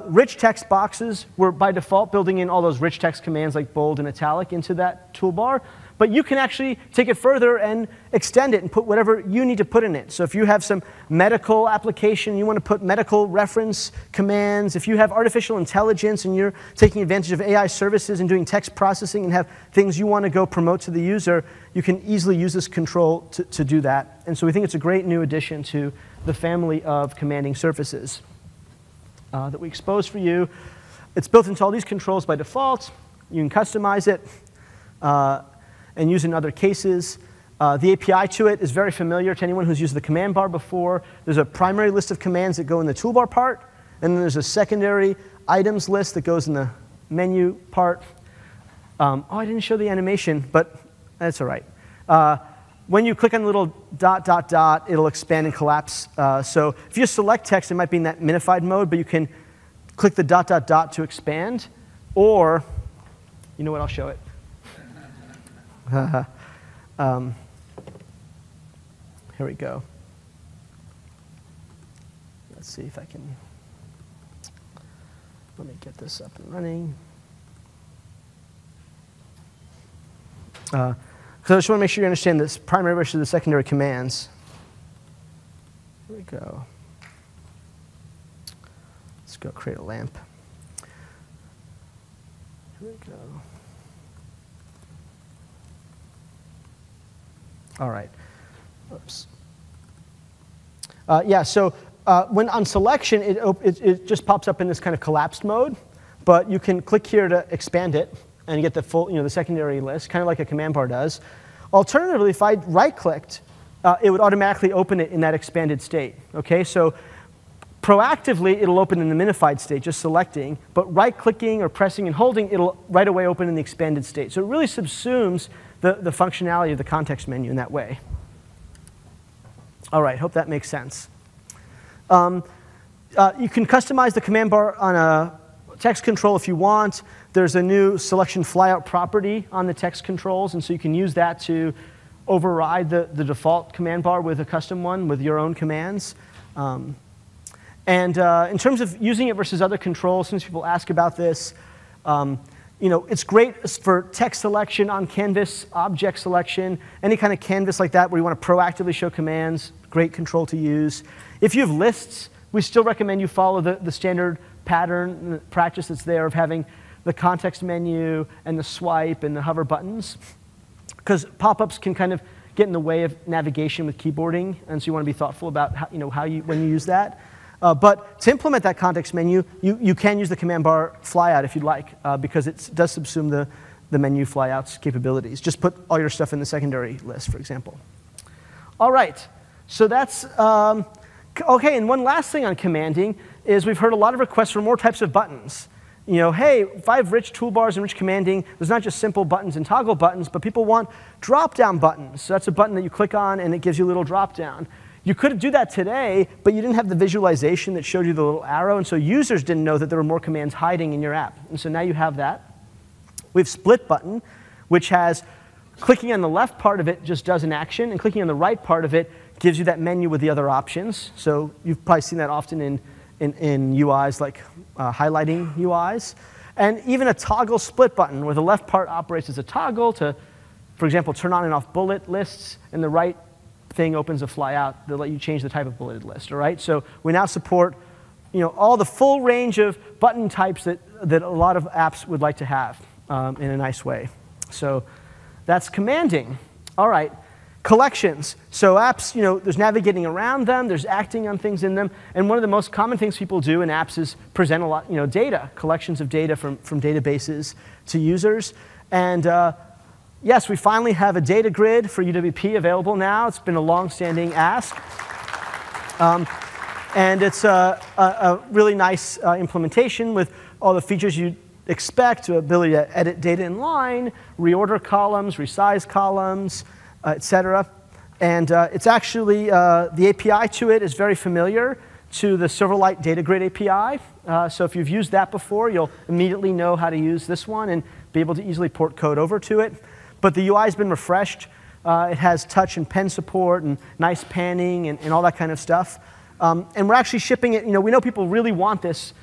Rich text boxes were by default building in all those rich text commands like bold and italic into that toolbar. But you can actually take it further and extend it and put whatever you need to put in it. So if you have some medical application, you want to put medical reference commands. If you have artificial intelligence and you're taking advantage of AI services and doing text processing and have things you want to go promote to the user, you can easily use this control to do that. And so we think it's a great new addition to the family of commanding surfaces that we expose for you. It's built into all these controls by default. You can customize it and use it in other cases. The API to it is very familiar to anyone who's used the command bar before. There's a primary list of commands that go in the toolbar part, and then there's a secondary items list that goes in the menu part. I didn't show the animation, but that's all right. When you click on the little ... it'll expand and collapse. So if you just select text, it might be in that minified mode, but you can click the ... to expand, or, you know what, I'll show it. Here we go. Let's see if I can, let me get this up and running. So I just want to make sure you understand this primary versus the secondary commands. Here we go. Let's go create a lamp. Here we go. All right. Oops. Yeah, so when on selection, it just pops up in this kind of collapsed mode. But you can click here to expand it and get the full, the secondary list, kind of like a command bar does. Alternatively, if I right-clicked, it would automatically open it in that expanded state. Okay, so proactively, it'll open in the minified state, just selecting. But right-clicking or pressing and holding, it'll right away open in the expanded state. So it really subsumes the functionality of the context menu in that way. All right, hope that makes sense. You can customize the command bar on a text control if you want. There's a new selection flyout property on the text controls, and so you can use that to override the default command bar with a custom one with your own commands. In terms of using it versus other controls, since people ask about this, it's great for text selection on canvas, object selection, any kind of canvas like that where you want to proactively show commands, great control to use. If you have lists, we still recommend you follow the standard pattern, the practice that's there of having the context menu and the swipe and the hover buttons, because pop-ups can kind of get in the way of navigation with keyboarding, and so you want to be thoughtful about when you use that. But to implement that context menu, you can use the command bar flyout if you'd like, because it does subsume the menu flyout's capabilities. Just put all your stuff in the secondary list, for example. All right, so that's OK. And one last thing on commanding is we've heard a lot of requests for more types of buttons. Hey, if I have rich toolbars and rich commanding, there's not just simple buttons and toggle buttons, but people want drop-down buttons. So that's a button that you click on, and it gives you a little drop-down. You could do that today, but you didn't have the visualization that showed you the little arrow, and so users didn't know that there were more commands hiding in your app. And so now you have that. We have split button, which has clicking on the left part of it just does an action, and clicking on the right part of it gives you that menu with the other options. So you've probably seen that often in UIs like highlighting UIs. And even a toggle split button, where the left part operates as a toggle to, for example, turn on and off bullet lists, and the right thing opens a flyout that let you change the type of bulleted list. All right? So we now support all the full range of button types that a lot of apps would like to have in a nice way. So that's commanding. All right, collections. So apps, there's navigating around them, there's acting on things in them, and one of the most common things people do in apps is present a lot, data, collections of data from databases to users. And yes, we finally have a data grid for UWP available now. It's been a long-standing ask. And it's a really nice implementation with all the features you'd expect, the ability to edit data in line, reorder columns, resize columns, et cetera. And it's actually, the API to it is very familiar to the Silverlight Data Grid API. So if you've used that before, you'll immediately know how to use this one and be able to easily port code over to it. But the UI has been refreshed. It has touch and pen support and nice panning and all that kind of stuff. And we're actually shipping it. We know people really want this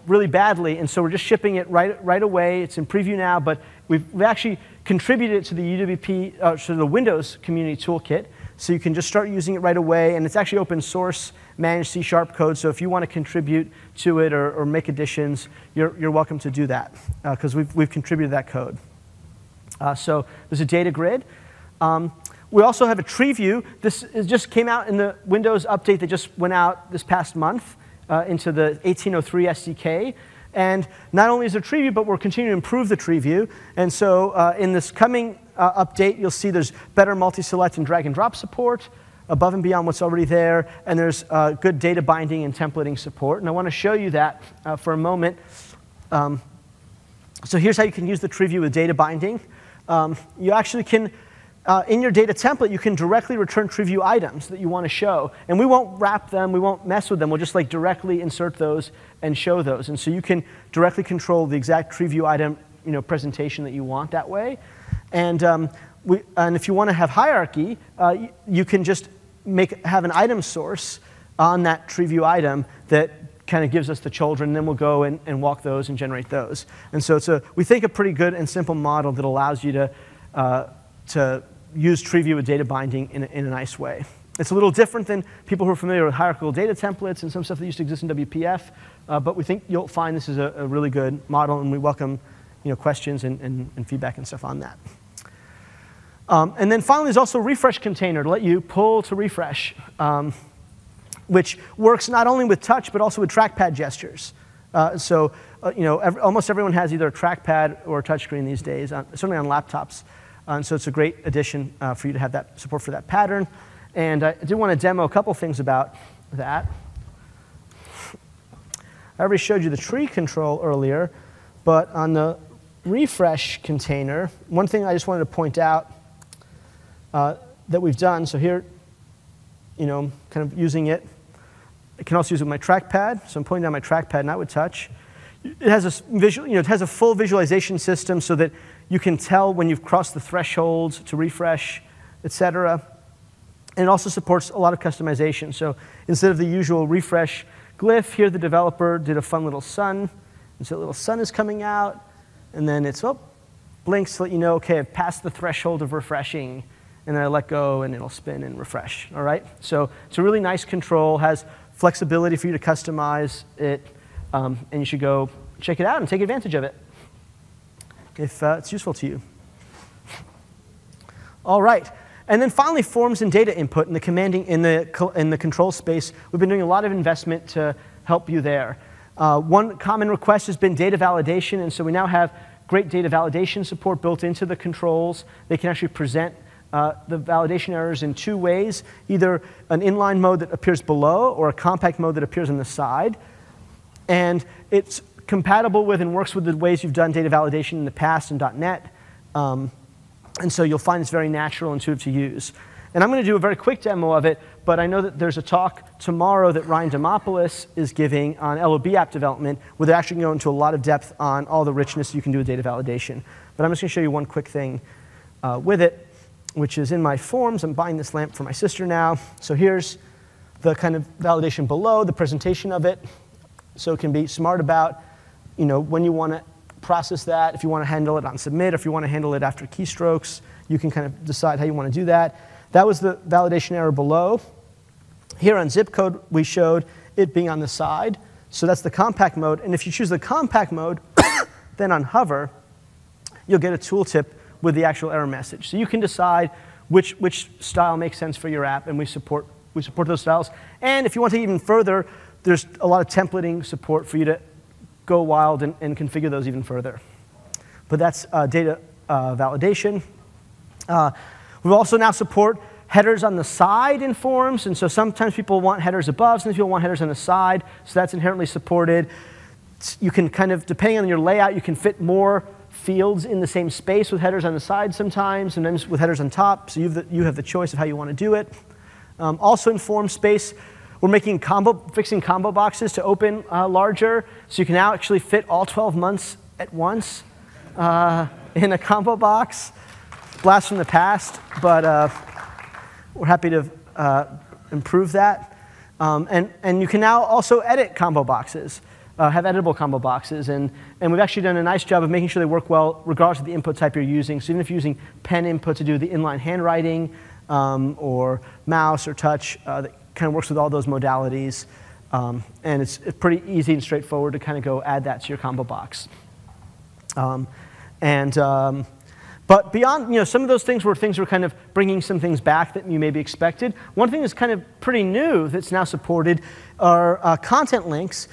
really badly, and so we're just shipping it right away. It's in preview now, but we've actually contributed it to the UWP, to the Windows Community Toolkit, so you can just start using it right away. And it's actually open source, managed C# code, so if you want to contribute to it or make additions, you're welcome to do that, because we've contributed that code. So there's a data grid. We also have a tree view. This just came out in the Windows update that just went out this past month into the 1803 SDK. And not only is there tree view, but we're continuing to improve the tree view. And so in this coming update, you'll see there's better multi-select and drag and drop support above and beyond what's already there. And there's good data binding and templating support. And I want to show you that for a moment. So here's how you can use the tree view with data binding. You actually can, in your data template, you can directly return tree view items that you want to show. And we won't wrap them, we won't mess with them. We'll just directly insert those and show those. And so you can directly control the exact tree view item presentation that you want that way. And, and if you want to have hierarchy, you can just have an item source on that tree view item that kind of gives us the children, and then we'll go and walk those and generate those. And so it's we think, a pretty good and simple model that allows you to use tree view with data binding in a nice way. It's a little different than people who are familiar with hierarchical data templates and some stuff that used to exist in WPF, but we think you'll find this is a really good model, and we welcome questions and feedback and stuff on that. And then finally, there's also a refresh container to let you pull to refresh, which works not only with touch, but also with trackpad gestures. So almost everyone has either a trackpad or a touchscreen these days, certainly on laptops. And so it's a great addition for you to have that support for that pattern. And I do want to demo a couple things about that. I already showed you the tree control earlier, but on the refresh container, one thing I just wanted to point out that we've done, so here, kind of using it. I can also use it with my trackpad, so I'm pulling down my trackpad, not with touch. It has it has a full visualization system so that you can tell when you've crossed the thresholds to refresh, et cetera. And it also supports a lot of customization. So instead of the usual refresh glyph, here the developer did a fun little sun. And so a little sun is coming out, and then it's, blinks to let you know, OK, I've passed the threshold of refreshing. And then I let go, and it'll spin and refresh. All right? So it's a really nice control, has flexibility for you to customize it, and you should go check it out and take advantage of it if it's useful to you. All right. And then finally, forms and data input in the commanding in the control space. We've been doing a lot of investment to help you there. One common request has been data validation, and so we now have great data validation support built into the controls. They can actually present the validation errors in two ways, either an inline mode that appears below or a compact mode that appears on the side. And it's compatible with and works with the ways you've done data validation in the past in .NET. And so you'll find it's very natural and intuitive to use. And I'm going to do a very quick demo of it, but I know that there's a talk tomorrow that Ryan Demopoulos is giving on LOB app development, where they're actually going to go into a lot of depth on all the richness you can do with data validation. But I'm just going to show you one quick thing with it, which is in my forms. I'm buying this lamp for my sister now. So here's the kind of validation below, the presentation of it. So it can be smart about when you want to process that, if you want to handle it on submit, or if you want to handle it after keystrokes, you can kind of decide how you want to do that. That was the validation error below. Here on zip code, we showed it being on the side. So that's the compact mode. And if you choose the compact mode, then on hover, you'll get a tooltip with the actual error message. So you can decide which style makes sense for your app, and we support those styles. And if you want to take it even further, there's a lot of templating support for you to go wild and configure those even further. But that's data validation. We also now support headers on the side in forms, and so sometimes people want headers above, sometimes people want headers on the side, so that's inherently supported. You can kind of, depending on your layout, you can fit more fields in the same space with headers on the side sometimes with headers on top, so you have the choice of how you want to do it. Also in form space, we're fixing combo boxes to open larger, so you can now actually fit all 12 months at once in a combo box. Blast from the past, but we're happy to improve that. And you can now also edit combo boxes, have editable combo boxes. And we've actually done a nice job of making sure they work well regardless of the input type you're using. So even if you're using pen input to do the inline handwriting or mouse or touch, that kind of works with all those modalities. And it's pretty easy and straightforward to kind of go add that to your combo box. But beyond, some of those things were kind of bringing some things back that you maybe expected. One thing that's kind of pretty new that's now supported are content links,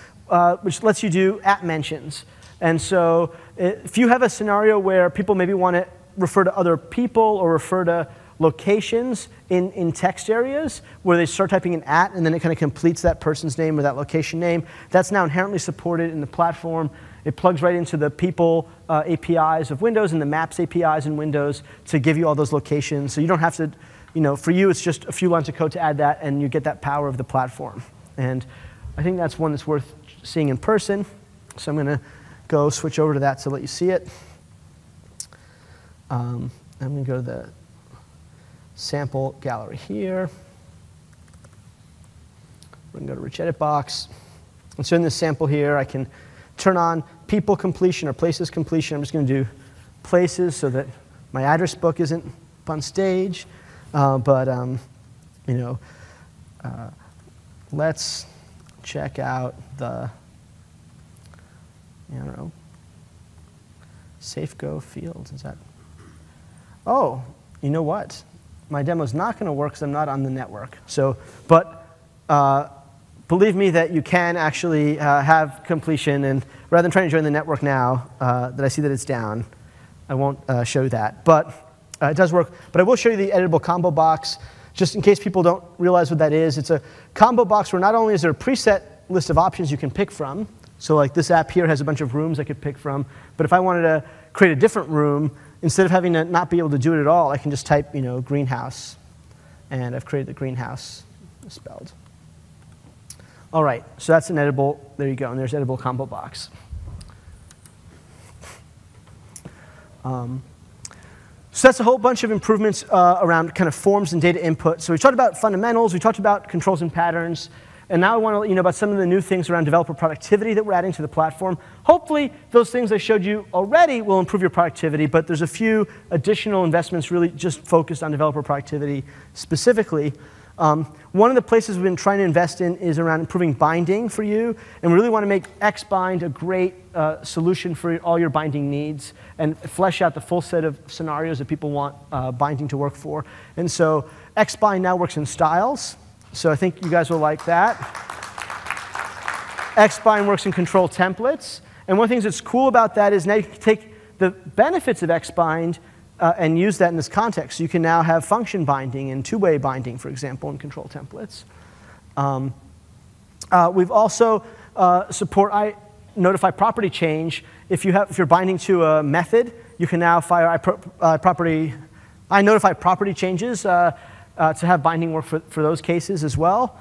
which lets you do @ mentions. And so if you have a scenario where people maybe want to refer to other people or refer to locations in text areas where they start typing an @ and then it kind of completes that person's name or that location name, that's now inherently supported in the platform. It plugs right into the people APIs of Windows and the Maps APIs in Windows to give you all those locations. So you don't have to, for you, it's just a few lines of code to add that, and you get that power of the platform. And I think that's one that's worth seeing in person. So I'm going to go switch over to that to let you see it. I'm going to go to the sample gallery here. We're going to go to Rich Edit Box. And so in this sample here, I can turn on people completion or places completion. I'm just going to do places so that my address book isn't up on stage. Let's check out the, safe go fields. Is that? Oh, you know what? My demo's not going to work because I'm not on the network. So, believe me that you can actually have completion, and rather than trying to join the network now, that I see that it's down, I won't show that. But it does work. But I will show you the editable combo box, just in case people don't realize what that is. It's a combo box where not only is there a preset list of options you can pick from, so like this app here has a bunch of rooms I could pick from, but if I wanted to create a different room, instead of having to not be able to do it at all, I can just type, greenhouse, and I've created the greenhouse spelled. All right, so that's an editable, there you go, and there's editable combo box. So that's a whole bunch of improvements around kind of forms and data input. So we talked about fundamentals, we talked about controls and patterns, and now I want to let you know about some of the new things around developer productivity that we're adding to the platform. Hopefully, those things I showed you already will improve your productivity, but there's a few additional investments really just focused on developer productivity specifically. One of the places we've been trying to invest in is around improving binding for you, and we really want to make XBind a great solution for all your binding needs and flesh out the full set of scenarios that people want binding to work for. And so XBind now works in styles, so I think you guys will like that. XBind works in control templates, and one of the things that's cool about that is now you can take the benefits of XBind and use that in this context. So you can now have function binding and two-way binding, for example, in control templates. We've also support notify property change. If you're binding to a method, you can now fire notify property changes to have binding work for those cases as well.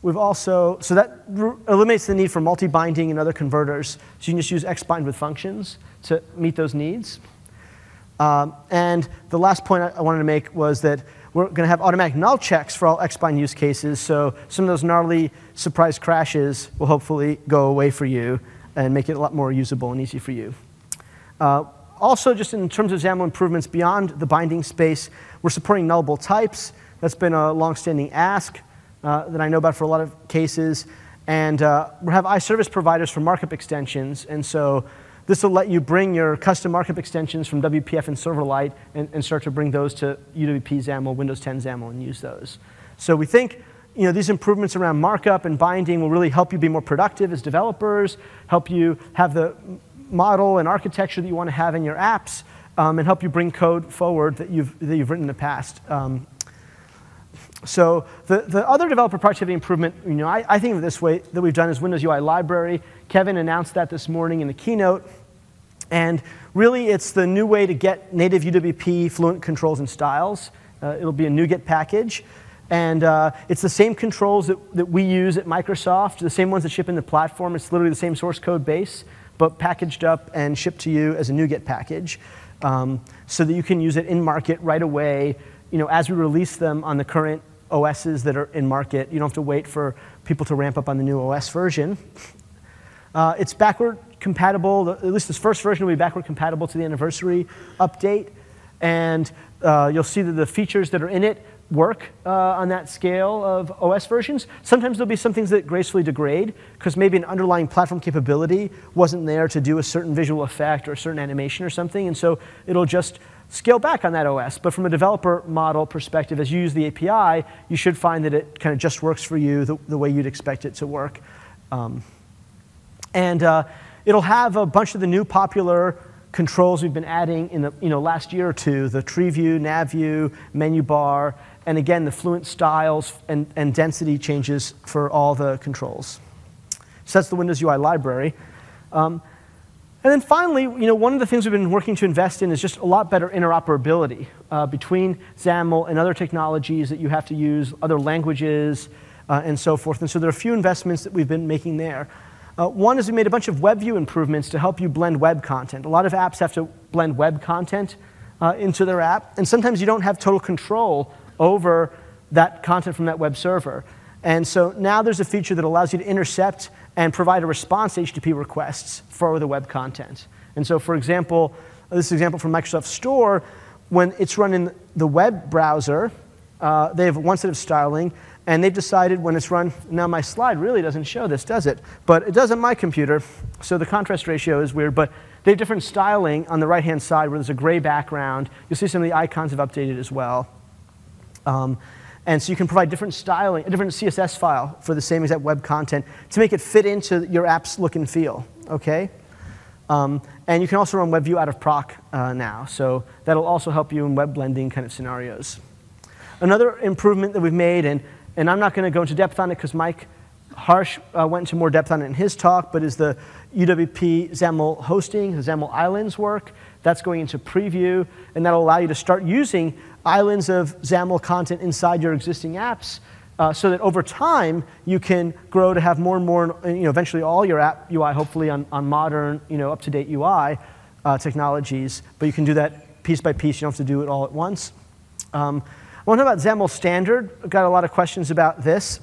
We've also, so that eliminates the need for multi-binding and other converters. So you can just use XBind with functions to meet those needs. And the last point I wanted to make was that we're going to have automatic null checks for all XBind use cases. So some of those gnarly surprise crashes will hopefully go away for you and make it a lot more usable and easy for you. Also, just in terms of XAML improvements beyond the binding space, we're supporting nullable types. That's been a long-standing ask that I know about for a lot of cases. And we have iService providers for markup extensions. And so this will let you bring your custom markup extensions from WPF and Silverlight and start to bring those to UWP XAML, Windows 10 XAML, and use those. So we think these improvements around markup and binding will really help you be more productive as developers, help you have the model and architecture that you want to have in your apps, and help you bring code forward that you've written in the past. So the other developer productivity improvement, I think of this way that we've done is Windows UI Library. Kevin announced that this morning in the keynote. And really, it's the new way to get native UWP Fluent controls and styles. It'll be a NuGet package. And it's the same controls that we use at Microsoft, the same ones that ship in the platform. It's literally the same source code base, but packaged up and shipped to you as a NuGet package, so that you can use it in market right away. As we release them on the current OSs that are in market, you don't have to wait for people to ramp up on the new OS version. It's backward compatible. At least this first version will be backward compatible to the anniversary update. And you'll see that the features that are in it work on that scale of OS versions. Sometimes there'll be some things that gracefully degrade, because maybe an underlying platform capability wasn't there to do a certain visual effect or a certain animation or something. And so it'll just scale back on that OS. But from a developer model perspective, as you use the API, you should find that it kind of just works for you the way you'd expect it to work. It'll have a bunch of the new popular controls we've been adding in the last year or two: the tree view, nav view, menu bar, and again the Fluent styles and density changes for all the controls. So that's the Windows UI library. And then finally, one of the things we've been working to invest in is just a lot better interoperability between XAML and other technologies that you have to use, other languages, and so forth. And so there are a few investments that we've been making there. One is we made a bunch of web view improvements to help you blend web content. A lot of apps have to blend web content into their app, and sometimes you don't have total control over that content from that web server. And so now there's a feature that allows you to intercept and provide a response to HTTP requests for the web content. And so, for example, this is an example from Microsoft Store. When it's run in the web browser, they have one set of styling, and they've decided when it's run, now my slide really doesn't show this, does it? But it does on my computer, so the contrast ratio is weird. But they have different styling on the right-hand side where there's a gray background. You'll see some of the icons have updated as well. And so you can provide different styling, a different CSS file for the same exact web content to make it fit into your app's look and feel, OK? And you can also run WebView out of proc now. So that'll also help you in web blending kind of scenarios. Another improvement that we've made, and I'm not going to go into depth on it because Mike Harsh went into more depth on it in his talk, but is the UWP XAML hosting, the XAML islands work. That's going into preview, and that'll allow you to start using islands of XAML content inside your existing apps, so that over time you can grow to have more and more, eventually all your app UI hopefully on modern, up-to-date UI technologies. But you can do that piece by piece. You don't have to do it all at once. I want to talk about XAML standard. I've got a lot of questions about this.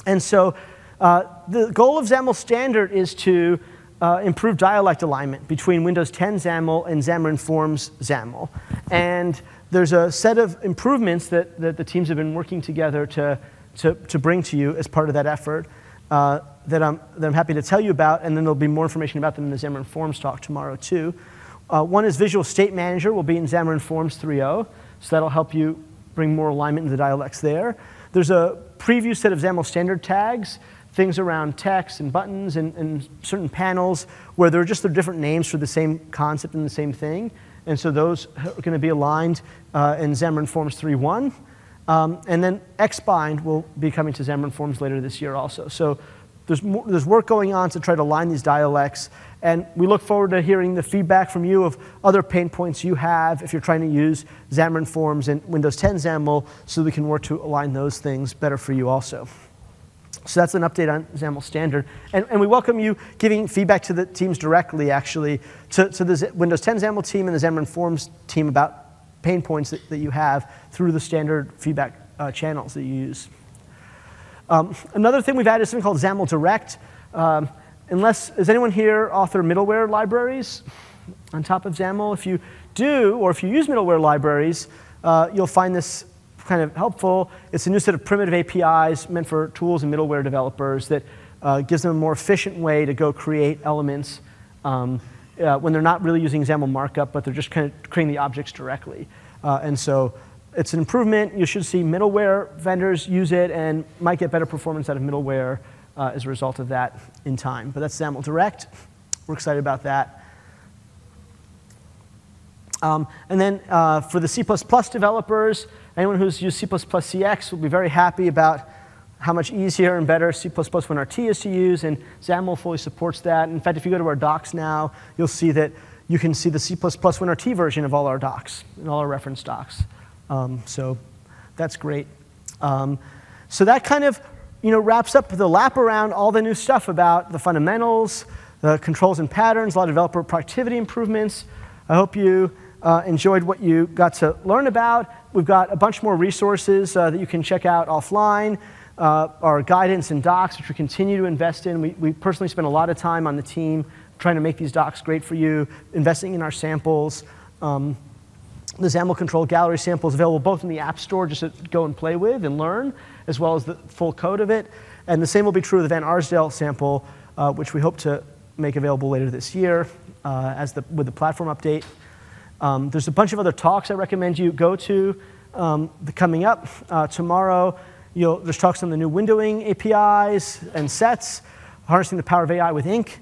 And so the goal of XAML standard is to improve dialect alignment between Windows 10 XAML and Xamarin Forms XAML. And there's a set of improvements that the teams have been working together to bring to you as part of that effort that I'm happy to tell you about, and then there'll be more information about them in the Xamarin Forms talk tomorrow too. One is Visual State Manager will be in Xamarin Forms 3.0, so that'll help you bring more alignment in the dialects there. There's a preview set of XAML standard tags, things around text and buttons and certain panels where there are just different names for the same concept and the same thing. And so those are going to be aligned in Xamarin Forms 3.1. And then XBind will be coming to Xamarin Forms later this year also. So there's work going on to try to align these dialects. And we look forward to hearing the feedback from you of other pain points you have if you're trying to use Xamarin Forms and Windows 10 XAML, so we can work to align those things better for you also. So that's an update on XAML standard. And we welcome you giving feedback to the teams directly, actually, to the Windows 10 XAML team and the Xamarin Forms team about pain points that you have through the standard feedback channels that you use. Another thing we've added is something called XAML Direct. Is anyone here author middleware libraries on top of XAML? If you do, or if you use middleware libraries, you'll find this kind of helpful. It's a new set of primitive APIs meant for tools and middleware developers that gives them a more efficient way to go create elements when they're not really using XAML markup, but they're just kind of creating the objects directly. And so it's an improvement. You should see middleware vendors use it and might get better performance out of middleware as a result of that in time. But that's XAML Direct. We're excited about that. And then for the C++ developers, anyone who's used C++ CX will be very happy about how much easier and better C++WinRT is to use, and XAML fully supports that. In fact, if you go to our docs now, you'll see that you can see the C++ WinRT version of all our docs and all our reference docs. So that's great. So that kind of wraps up the lap around all the new stuff about the fundamentals, the controls and patterns, a lot of developer productivity improvements. I hope you enjoyed what you got to learn about. We've got a bunch more resources that you can check out offline. Our guidance and docs, which we continue to invest in. We personally spend a lot of time on the team trying to make these docs great for you, investing in our samples. The XAML control gallery sample is available both in the App Store just to go and play with and learn, as well as the full code of it. And the same will be true of the Van Arsdale sample, which we hope to make available later this year with the platform update. There's a bunch of other talks I recommend you go to coming up. Tomorrow, there's talks on the new windowing APIs and sets, harnessing the power of AI with ink,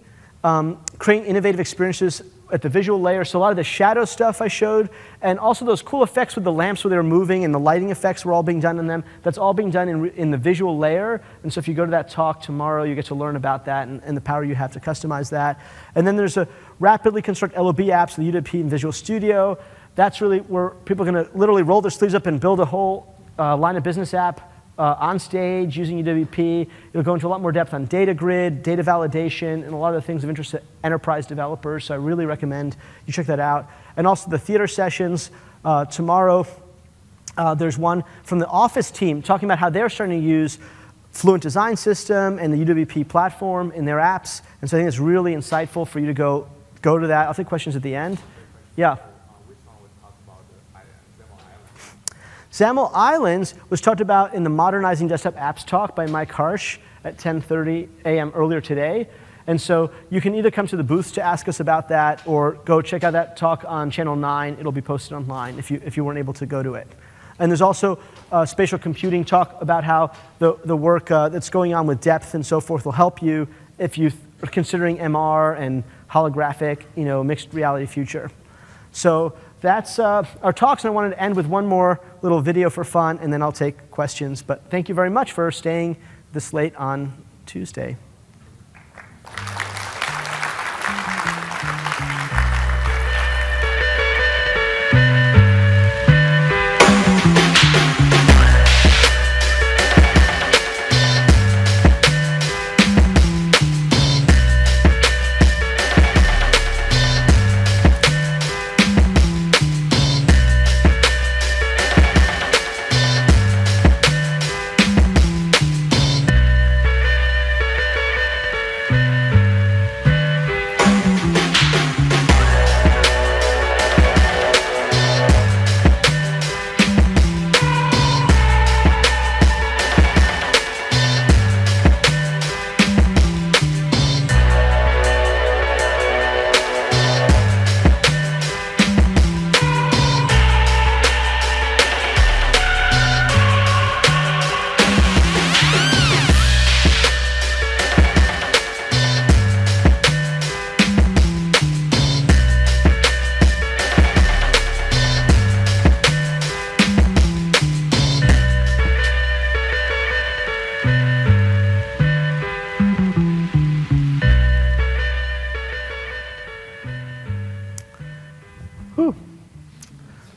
creating innovative experiences at the visual layer. So a lot of the shadow stuff I showed, and also those cool effects with the lamps where they were moving and the lighting effects were all being done in them. That's all being done in the visual layer. And so if you go to that talk tomorrow, you get to learn about that and the power you have to customize that. And then there's a rapidly construct LOB apps, the UWP and Visual Studio. That's really where people are going to literally roll their sleeves up and build a whole line of business app on stage using UWP. It'll go into a lot more depth on data grid, data validation, and a lot of the things of interest to enterprise developers. So I really recommend you check that out. And also the theater sessions. Tomorrow, there's one from the Office team talking about how they're starting to use Fluent Design System and the UWP platform in their apps. And so I think it's really insightful for you to go to that. I'll take questions at the end. Yeah. XAML Islands was talked about in the Modernizing Desktop Apps talk by Mike Harsh at 10:30 a.m. earlier today. And so you can either come to the booths to ask us about that or go check out that talk on Channel 9. It'll be posted online if you weren't able to go to it. And there's also spatial computing talk about how the work that's going on with depth and so forth will help you if you are considering MR and holographic, mixed reality future. So that's our talks, and I wanted to end with one more little video for fun, and then I'll take questions. But thank you very much for staying this late on Tuesday.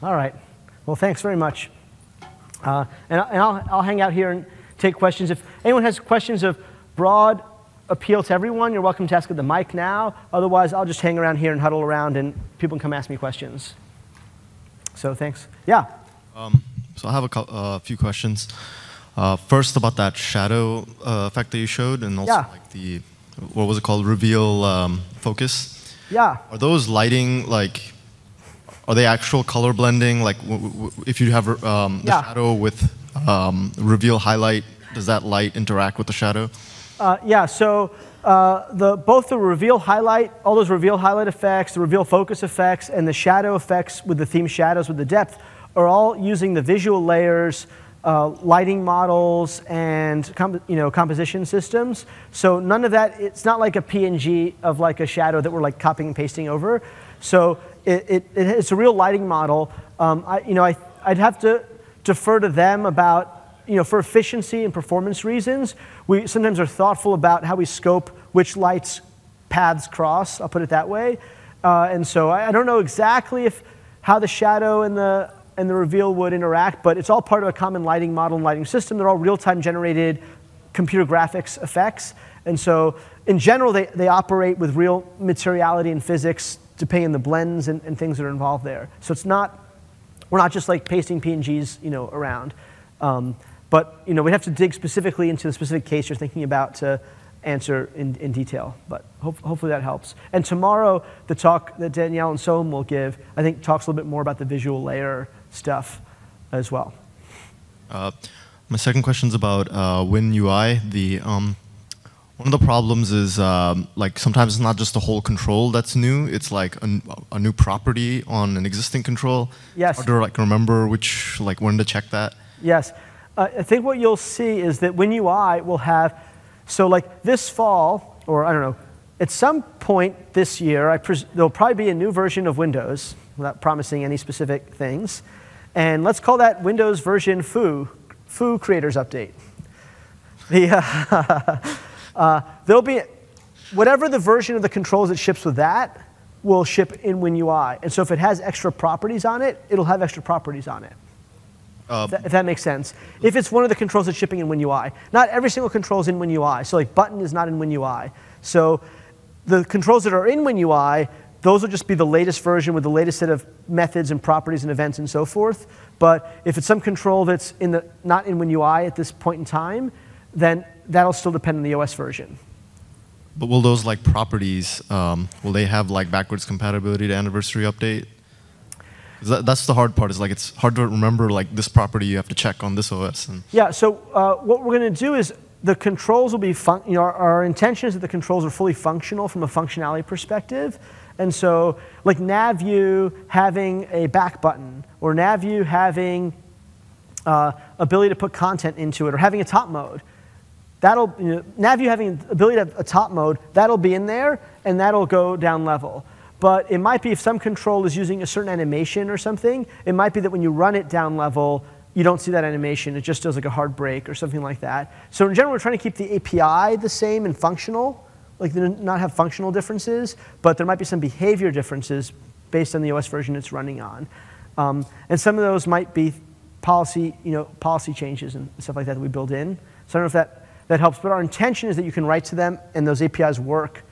All right. Well, thanks very much. And I'll hang out here and take questions. If anyone has questions of broad appeal to everyone, you're welcome to ask at the mic now. Otherwise, I'll just hang around here and huddle around, and people can come ask me questions. So thanks. Yeah? So I have a few questions. First, about that shadow effect that you showed, and also like the, what was it called, reveal focus? Yeah. Are those lighting, like, are they actual color blending? Like, if you have the shadow with reveal highlight, does that light interact with the shadow? Yeah, so both the reveal highlight, all those reveal highlight effects, the reveal focus effects, and the shadow effects with the theme shadows with the depth are all using the visual layers, lighting models, and composition systems. So none of that, it's not like a PNG of like a shadow that we're like copying and pasting over. So it's a real lighting model. I'd have to defer to them about, for efficiency and performance reasons, we sometimes are thoughtful about how we scope which lights paths cross, I'll put it that way. And so I don't know exactly how the shadow and the reveal would interact, but it's all part of a common lighting model and lighting system. They're all real-time generated computer graphics effects. And so in general, they operate with real materiality and physics depending on the blends and things that are involved there. So we're not just like pasting PNGs around. But we'd have to dig specifically into the specific case you're thinking about to answer in detail. But hopefully that helps. And tomorrow, the talk that Danielle and Soham will give, I think, talks a little bit more about the visual layer stuff as well. My second question is about WinUI. One of the problems is like sometimes it's not just the whole control that's new. It's like a new property on an existing control. Yes. It's hard to remember when to check that. Yes. I think what you'll see is that WinUI will have, so like this fall, or I don't know, at some point this year, there'll probably be a new version of Windows, without promising any specific things. And let's call that Windows version Foo Creators Update. There'll be, whatever the version of the controls that ships with that will ship in WinUI. And so if it has extra properties on it, it'll have extra properties on it. If that makes sense. If it's one of the controls that's shipping in WinUI. Not every single control is in WinUI. So like button is not in WinUI. So the controls that are in WinUI, those will just be the latest version with the latest set of methods and properties and events and so forth. But if it's some control that's not in WinUI at this point in time, then that'll still depend on the OS version. But will those properties, will they have backwards compatibility to anniversary update? That's the hard part. Is it's hard to remember this property you have to check on this OS. Yeah. So what we're going to do is the controls will be our intention is that the controls are fully functional from a functionality perspective. And so like NavView having a back button, or NavView having ability to put content into it, or having a top mode. NavView having the ability to have a top mode, that'll be in there, and that'll go down level. But it might be if some control is using a certain animation or something, it might be that when you run it down level, you don't see that animation. It just does like a hard break or something like that. So in general, we're trying to keep the API the same and functional, not have functional differences, but there might be some behavior differences based on the OS version it's running on. And some of those might be policy changes and stuff like that we build in. So I don't know if that helps, but our intention is that you can write to them and those APIs work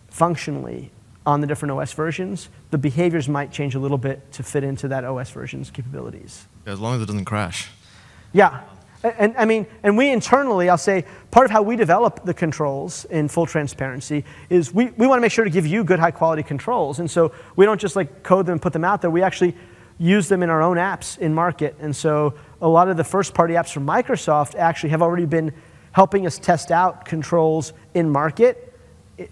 functionally on the different OS versions. The behaviors might change a little bit to fit into that OS version's capabilities. Yeah, as long as it doesn't crash. Yeah. And we internally, I'll say, part of how we develop the controls in full transparency is we want to make sure to give you good, high-quality controls. And so we don't just code them and put them out there. We actually use them in our own apps in market. And so a lot of the first-party apps from Microsoft actually have already been helping us test out controls in market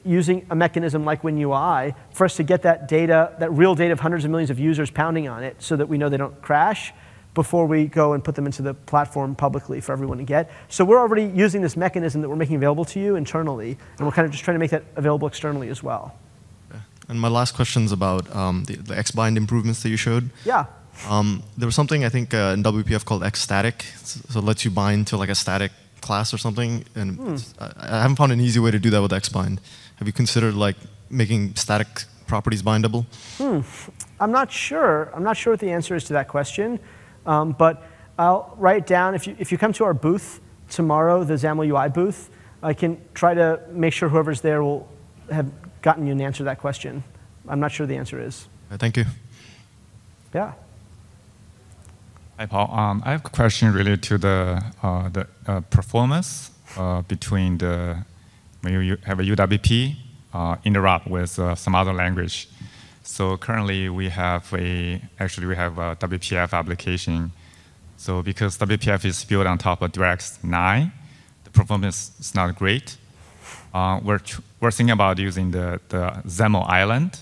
using a mechanism like WinUI for us to get that data, that real data of hundreds of millions of users pounding on it so that we know they don't crash before we go and put them into the platform publicly for everyone to get. So we're already using this mechanism that we're making available to you internally, and we're kind of just trying to make that available externally as well. Okay. And my last question is about the XBind improvements that you showed. Yeah. There was something I think in WPF called XStatic, so it lets you bind to a static class or something, and I haven't found an easy way to do that with XBind. Have you considered making static properties bindable? I'm not sure. I'm not sure what the answer is to that question, but I'll write down, if you come to our booth tomorrow, the XAML UI booth, I can try to make sure whoever's there will have gotten you an answer to that question. I'm not sure the answer is. Thank you. Yeah. Hi, Paul. I have a question related to the performance between when you have a UWP interrupt with some other language. So currently we have a WPF application. So because WPF is built on top of DirectX 9, the performance is not great. We're thinking about using the XAML island,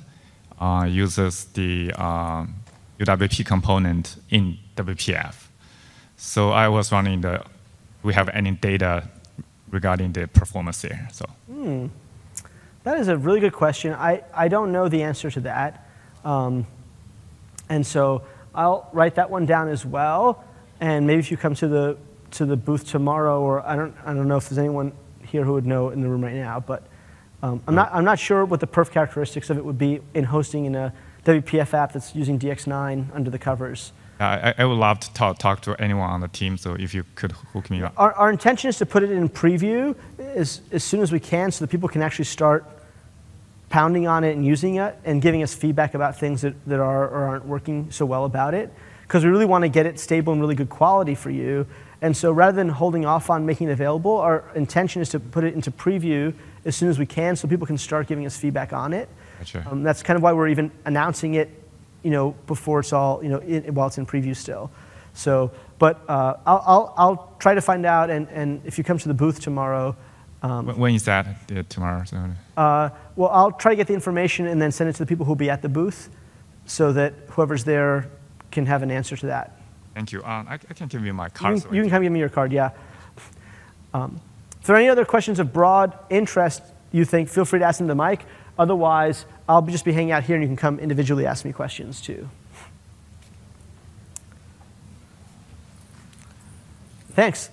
uses the UWP component in WPF. So I was wondering, do we have any data regarding the performance there? So. That is a really good question. I don't know the answer to that. And so I'll write that one down as well. And maybe if you come to the booth tomorrow, or I don't know if there's anyone here who would know in the room right now, but I'm not sure what the perf characteristics of it would be in hosting in a WPF app that's using DX9 under the covers. I would love to talk to anyone on the team, so if you could hook me up. Our intention is to put it in preview as soon as we can so that people can actually start pounding on it and using it and giving us feedback about things that are or aren't working so well about it. Because we really want to get it stable and really good quality for you. And so rather than holding off on making it available, our intention is to put it into preview as soon as we can so people can start giving us feedback on it. Gotcha. That's kind of why we're even announcing it, before it's all, while it's in preview still. So, but I'll try to find out, and if you come to the booth tomorrow. When is that? Tomorrow? Well, I'll try to get the information and then send it to the people who will be at the booth so that whoever's there can have an answer to that. Thank you. I can give you my card. You can come give me your card, yeah. If there are any other questions of broad interest you think, feel free to ask them to the mic. Otherwise, I'll just be hanging out here and you can come individually ask me questions too. Thanks.